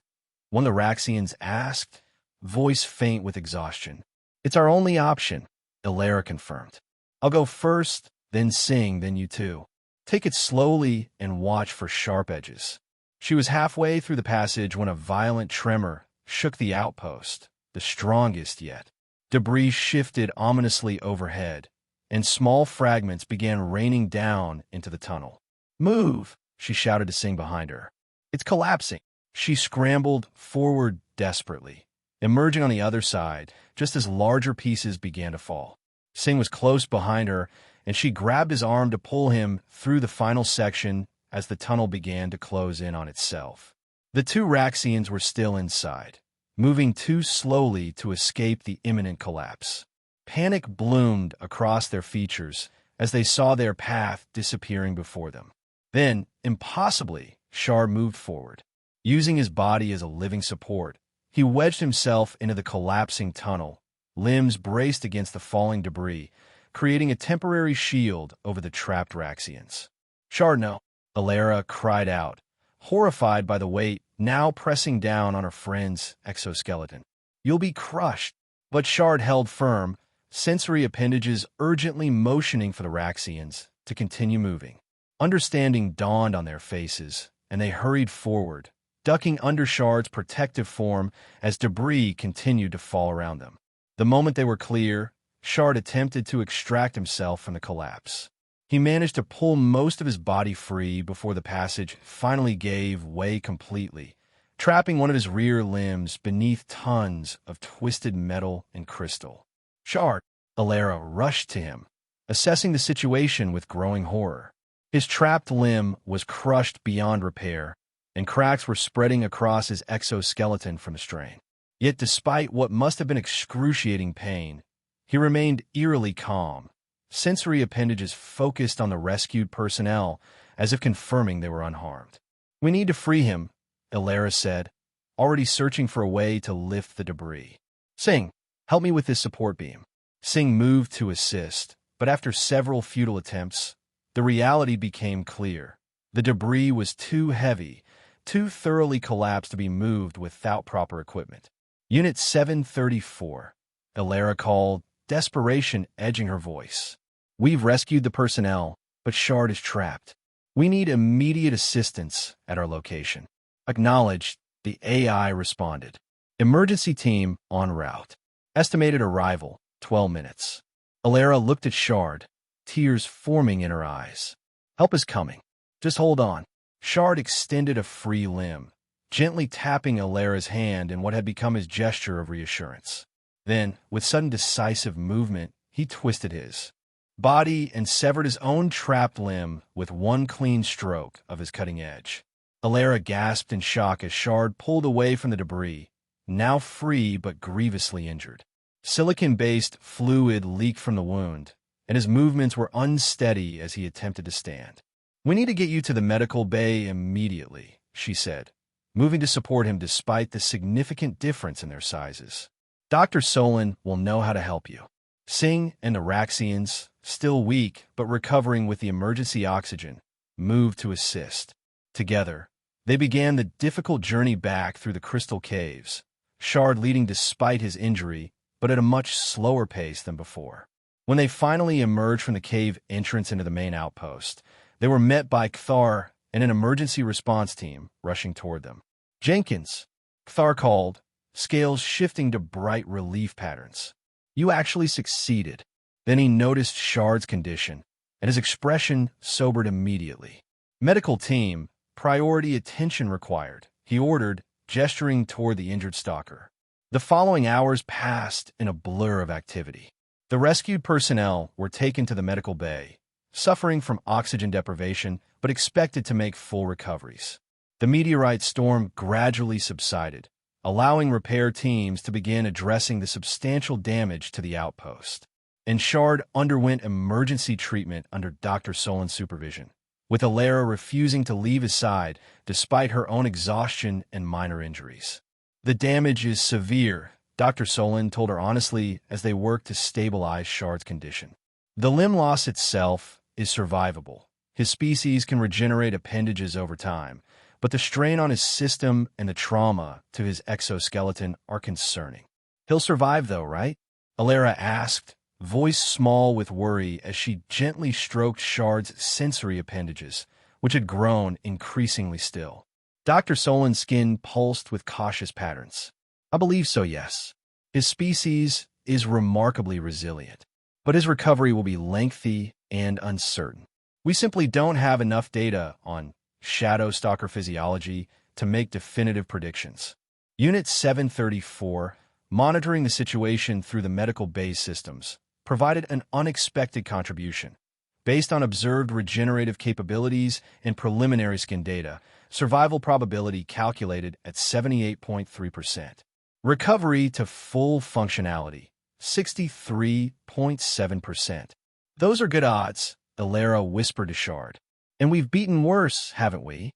one of the Raxians asked, voice faint with exhaustion. "It's our only option," Ilera confirmed. "I'll go first, then Singh, then you two. Take it slowly and watch for sharp edges." She was halfway through the passage when a violent tremor shook the outpost, the strongest yet. Debris shifted ominously overhead, and small fragments began raining down into the tunnel. "Move!" she shouted to Singh behind her. "It's collapsing." She scrambled forward desperately, emerging on the other side just as larger pieces began to fall. Singh was close behind her, and she grabbed his arm to pull him through the final section as the tunnel began to close in on itself. The 2 Raxians were still inside, moving too slowly to escape the imminent collapse. Panic bloomed across their features as they saw their path disappearing before them. Then, impossibly, Shar moved forward. Using his body as a living support, he wedged himself into the collapsing tunnel, limbs braced against the falling debris, creating a temporary shield over the trapped Raxians. "Shar, no," Ilera cried out, horrified by the weight now pressing down on her friend's exoskeleton. "You'll be crushed." But Shard held firm, sensory appendages urgently motioning for the Raxians to continue moving. Understanding dawned on their faces, and they hurried forward, ducking under Shard's protective form as debris continued to fall around them. The moment they were clear, Shard attempted to extract himself from the collapse. He managed to pull most of his body free before the passage finally gave way completely, trapping one of his rear limbs beneath tons of twisted metal and crystal. "Shard!" Ilera rushed to him, assessing the situation with growing horror. His trapped limb was crushed beyond repair, and cracks were spreading across his exoskeleton from the strain. Yet despite what must have been excruciating pain, he remained eerily calm, sensory appendages focused on the rescued personnel as if confirming they were unharmed. "We need to free him," Ilera said, already searching for a way to lift the debris. "Singh, help me with this support beam." Singh moved to assist, but after several futile attempts, the reality became clear. The debris was too heavy, too thoroughly collapsed to be moved without proper equipment. "Unit 734, Ilera called, desperation edging her voice. "We've rescued the personnel, but Shard is trapped. We need immediate assistance at our location." "Acknowledged," the AI responded. "Emergency team en route. Estimated arrival, 12 minutes." Ilera looked at Shard, tears forming in her eyes. "Help is coming." Just hold on. Shard extended a free limb, gently tapping Alera's hand in what had become his gesture of reassurance. Then, with sudden decisive movement, he twisted his body and severed his own trapped limb with one clean stroke of his cutting edge. Alera gasped in shock as Shard pulled away from the debris, now free but grievously injured. Silicon-based fluid leaked from the wound, and his movements were unsteady as he attempted to stand. "We need to get you to the medical bay immediately," she said, moving to support him despite the significant difference in their sizes. "Dr. Solon will know how to help you." Singh and the Raxians, still weak but recovering with the emergency oxygen, moved to assist. Together, they began the difficult journey back through the crystal caves, Shard leading despite his injury, but at a much slower pace than before. When they finally emerged from the cave entrance into the main outpost, they were met by Kthar and an emergency response team rushing toward them. "Jenkins," Kthar called, scales shifting to bright relief patterns. "You actually succeeded." Then he noticed Shard's condition, and his expression sobered immediately. "Medical team, priority attention required," he ordered, gesturing toward the injured stalker. The following hours passed in a blur of activity. The rescued personnel were taken to the medical bay, suffering from oxygen deprivation but expected to make full recoveries. The meteorite storm gradually subsided, allowing repair teams to begin addressing the substantial damage to the outpost. And Shard underwent emergency treatment under Dr. Solon's supervision, with Alera refusing to leave his side despite her own exhaustion and minor injuries. "The damage is severe," Dr. Solon told her honestly as they worked to stabilize Shard's condition. "The limb loss itself is survivable. His species can regenerate appendages over time, but the strain on his system and the trauma to his exoskeleton are concerning." "He'll survive though, right?" Alera asked, voice small with worry as she gently stroked Shard's sensory appendages, which had grown increasingly still. Dr. Solon's skin pulsed with cautious patterns. "I believe so, yes. His species is remarkably resilient, but his recovery will be lengthy and uncertain. We simply don't have enough data on shadow stalker physiology to make definitive predictions." Unit 734, monitoring the situation through the medical base systems, provided an unexpected contribution. Based on observed regenerative capabilities and preliminary skin data, survival probability calculated at 78.3%. Recovery to full functionality, 63.7%. "Those are good odds," Alera whispered to Shard. "And we've beaten worse, haven't we?"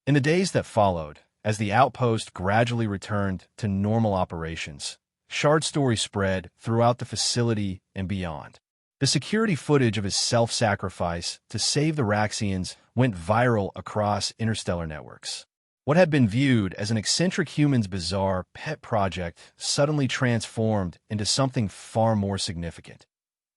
In the days that followed, as the outpost gradually returned to normal operations, Shard's story spread throughout the facility and beyond. The security footage of his self-sacrifice to save the Raxians went viral across interstellar networks. What had been viewed as an eccentric human's bizarre pet project suddenly transformed into something far more significant.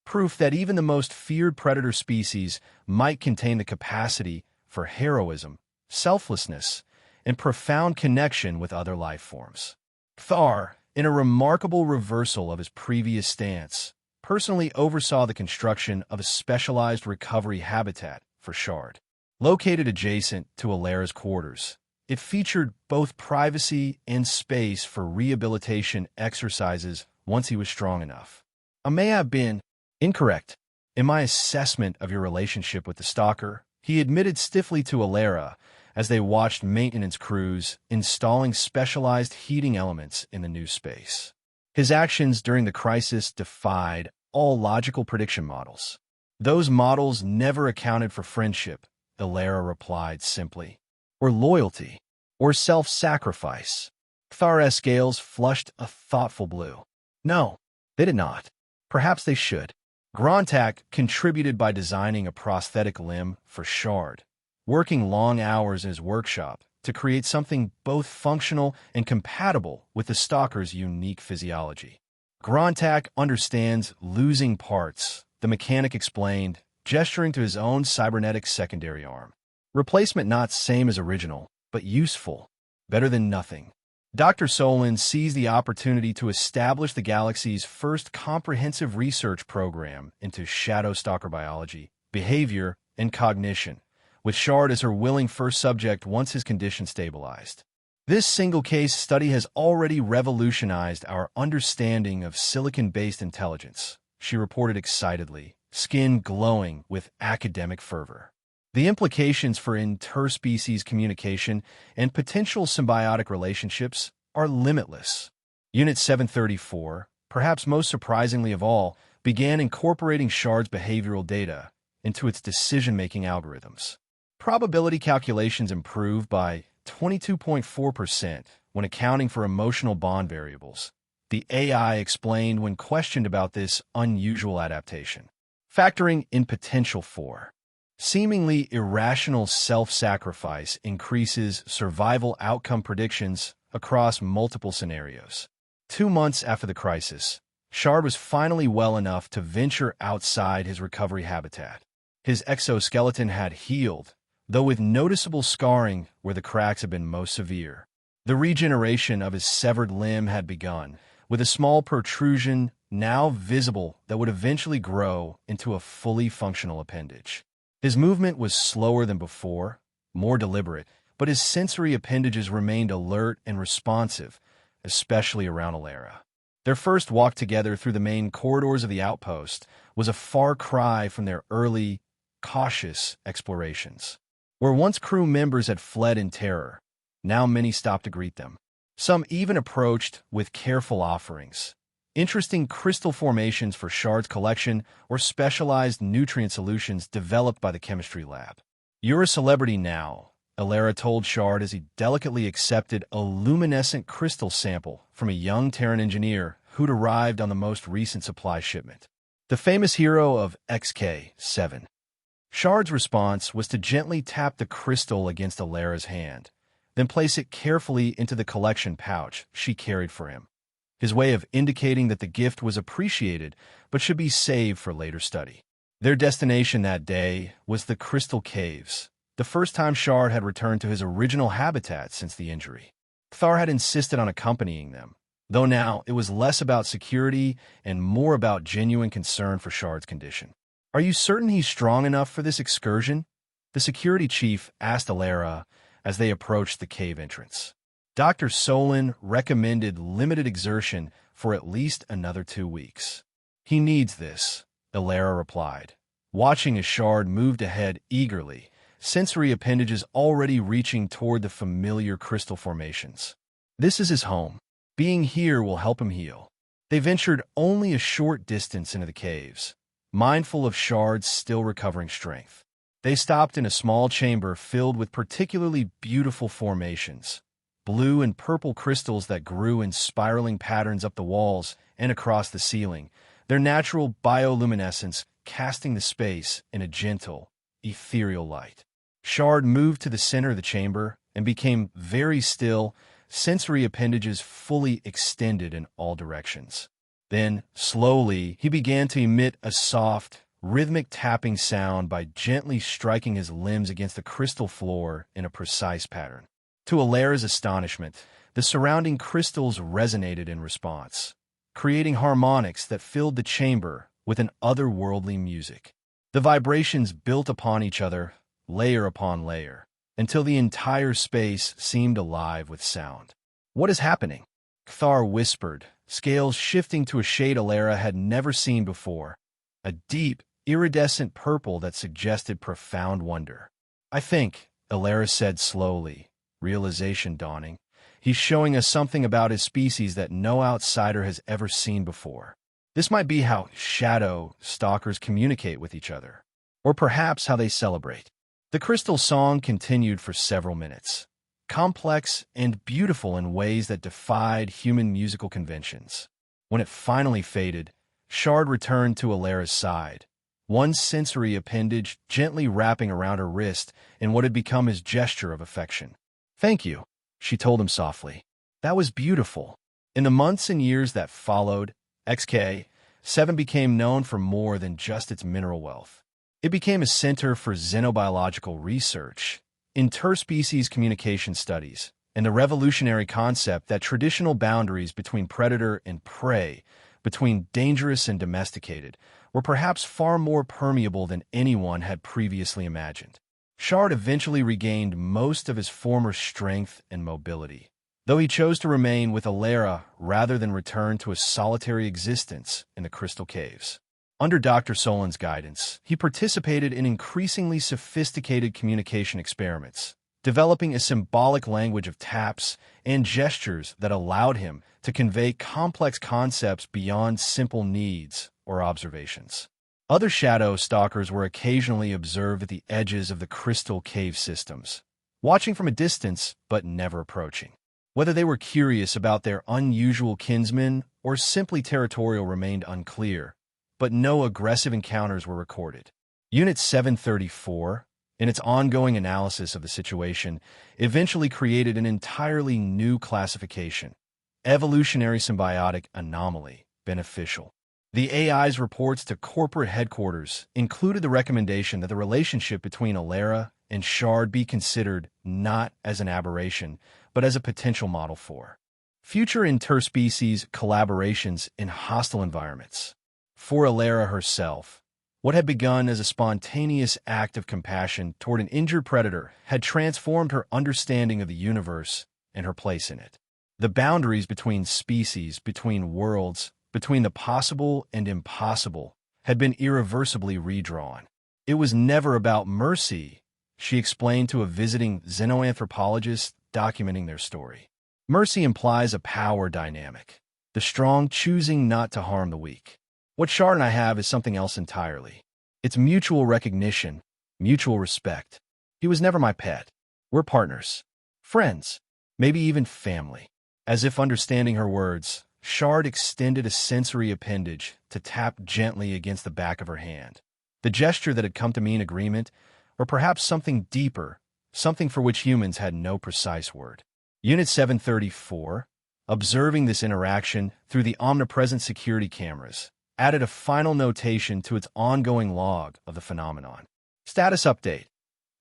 Proof that even the most feared predator species might contain the capacity for heroism, selflessness, and profound connection with other life forms. Kthar, in a remarkable reversal of his previous stance, personally oversaw the construction of a specialized recovery habitat for Shard. Located adjacent to Alera's quarters, it featured both privacy and space for rehabilitation exercises once he was strong enough. "I may have been incorrect in my assessment of your relationship with the stalker," he admitted stiffly to Alera as they watched maintenance crews installing specialized heating elements in the new space. His actions during the crisis defied all logical prediction models. "Those models never accounted for friendship," Alera replied simply, "or loyalty, or self-sacrifice." Kthar scales flushed a thoughtful blue. "No, they did not. Perhaps they should." Grontak contributed by designing a prosthetic limb for Shard, working long hours in his workshop to create something both functional and compatible with the stalker's unique physiology. "Grontak understands losing parts," the mechanic explained, gesturing to his own cybernetic secondary arm. "Replacement not same as original, but useful. Better than nothing." Dr. Solon seized the opportunity to establish the galaxy's first comprehensive research program into shadow stalker biology, behavior, and cognition, with Shard as her willing first subject once his condition stabilized. This single case study has already revolutionized our understanding of silicon-based intelligence, she reported excitedly, skin glowing with academic fervor. The implications for interspecies communication and potential symbiotic relationships are limitless. Unit 734, perhaps most surprisingly of all, began incorporating Shard's behavioral data into its decision-making algorithms. Probability calculations improved by 22.4% when accounting for emotional bond variables, the AI explained when questioned about this unusual adaptation. Factoring in potential for seemingly irrational self-sacrifice increases survival outcome predictions across multiple scenarios. 2 months after the crisis, Shard was finally well enough to venture outside his recovery habitat. His exoskeleton had healed, though with noticeable scarring where the cracks had been most severe. The regeneration of his severed limb had begun, with a small protrusion now visible that would eventually grow into a fully functional appendage. His movement was slower than before, more deliberate, but his sensory appendages remained alert and responsive, especially around Alara. Their first walk together through the main corridors of the outpost was a far cry from their early, cautious explorations. Where once crew members had fled in terror, now many stopped to greet them. Some even approached with careful offerings. Interesting crystal formations for Shard's collection or specialized nutrient solutions developed by the chemistry lab. "You're a celebrity now," Alara told Shard as he delicately accepted a luminescent crystal sample from a young Terran engineer who'd arrived on the most recent supply shipment. The famous hero of XK-7. Shard's response was to gently tap the crystal against Alara's hand, then place it carefully into the collection pouch she carried for him. His way of indicating that the gift was appreciated but should be saved for later study. Their destination that day was the Crystal Caves, the first time Shard had returned to his original habitat since the injury. Thar had insisted on accompanying them, though now it was less about security and more about genuine concern for Shard's condition. "Are you certain he's strong enough for this excursion?" the security chief asked Alara as they approached the cave entrance. Dr. Solon recommended limited exertion for at least another 2 weeks. "He needs this," Alara replied, watching as Shard moved ahead eagerly, sensory appendages already reaching toward the familiar crystal formations. "This is his home. Being here will help him heal." They ventured only a short distance into the caves, mindful of Shard's still recovering strength. They stopped in a small chamber filled with particularly beautiful formations, blue and purple crystals that grew in spiraling patterns up the walls and across the ceiling, their natural bioluminescence casting the space in a gentle, ethereal light. Shard moved to the center of the chamber and became very still, sensory appendages fully extended in all directions. Then, slowly, he began to emit a soft, rhythmic tapping sound by gently striking his limbs against the crystal floor in a precise pattern. To Alara's astonishment, the surrounding crystals resonated in response, creating harmonics that filled the chamber with an otherworldly music. The vibrations built upon each other, layer upon layer, until the entire space seemed alive with sound. "What is happening?" Thar whispered, scales shifting to a shade Alara had never seen before, a deep, iridescent purple that suggested profound wonder. "I think," Alara said slowly, realization dawning, "he's showing us something about his species that no outsider has ever seen before. This might be how shadow stalkers communicate with each other, or perhaps how they celebrate." The crystal song continued for several minutes, complex and beautiful in ways that defied human musical conventions. When it finally faded, Shard returned to Alara's side, one sensory appendage gently wrapping around her wrist in what had become his gesture of affection. "Thank you," she told him softly. "That was beautiful." In the months and years that followed, XK-7 became known for more than just its mineral wealth. It became a center for xenobiological research, interspecies communication studies, and the revolutionary concept that traditional boundaries between predator and prey, between dangerous and domesticated, were perhaps far more permeable than anyone had previously imagined. Shard eventually regained most of his former strength and mobility, though he chose to remain with Alara rather than return to a solitary existence in the Crystal Caves. Under Dr. Solan's guidance, he participated in increasingly sophisticated communication experiments, developing a symbolic language of taps and gestures that allowed him to convey complex concepts beyond simple needs or observations. Other shadow stalkers were occasionally observed at the edges of the Crystal Cave systems, watching from a distance but never approaching. Whether they were curious about their unusual kinsmen or simply territorial remained unclear, but no aggressive encounters were recorded. Unit 734, in its ongoing analysis of the situation, eventually created an entirely new classification: evolutionary symbiotic anomaly, beneficial. The AI's reports to corporate headquarters included the recommendation that the relationship between Alara and Shard be considered not as an aberration, but as a potential model for future interspecies collaborations in hostile environments. For Alara herself, what had begun as a spontaneous act of compassion toward an injured predator had transformed her understanding of the universe and her place in it. The boundaries between species, between worlds, between the possible and impossible had been irreversibly redrawn. It was never about mercy, she explained to a visiting xenoanthropologist documenting their story. Mercy implies a power dynamic, the strong choosing not to harm the weak. What Shard and I have is something else entirely. It's mutual recognition, mutual respect. He was never my pet. We're partners, friends, maybe even family. As if understanding her words, Shard extended a sensory appendage to tap gently against the back of her hand. The gesture that had come to mean agreement, or perhaps something deeper, something for which humans had no precise word. Unit 734, observing this interaction through the omnipresent security cameras, added a final notation to its ongoing log of the phenomenon. Status update.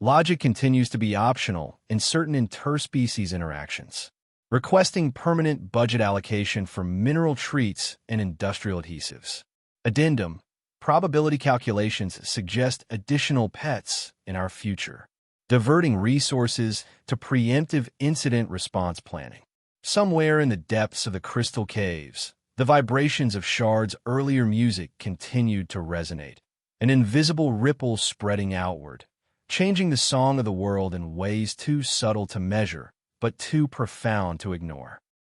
Logic continues to be optional in certain interspecies interactions, requesting permanent budget allocation for mineral treats and industrial adhesives. Addendum. Probability calculations suggest additional pets in our future, diverting resources to preemptive incident response planning. Somewhere in the depths of the Crystal Caves, the vibrations of Shard's earlier music continued to resonate, an invisible ripple spreading outward, changing the song of the world in ways too subtle to measure, but too profound to ignore.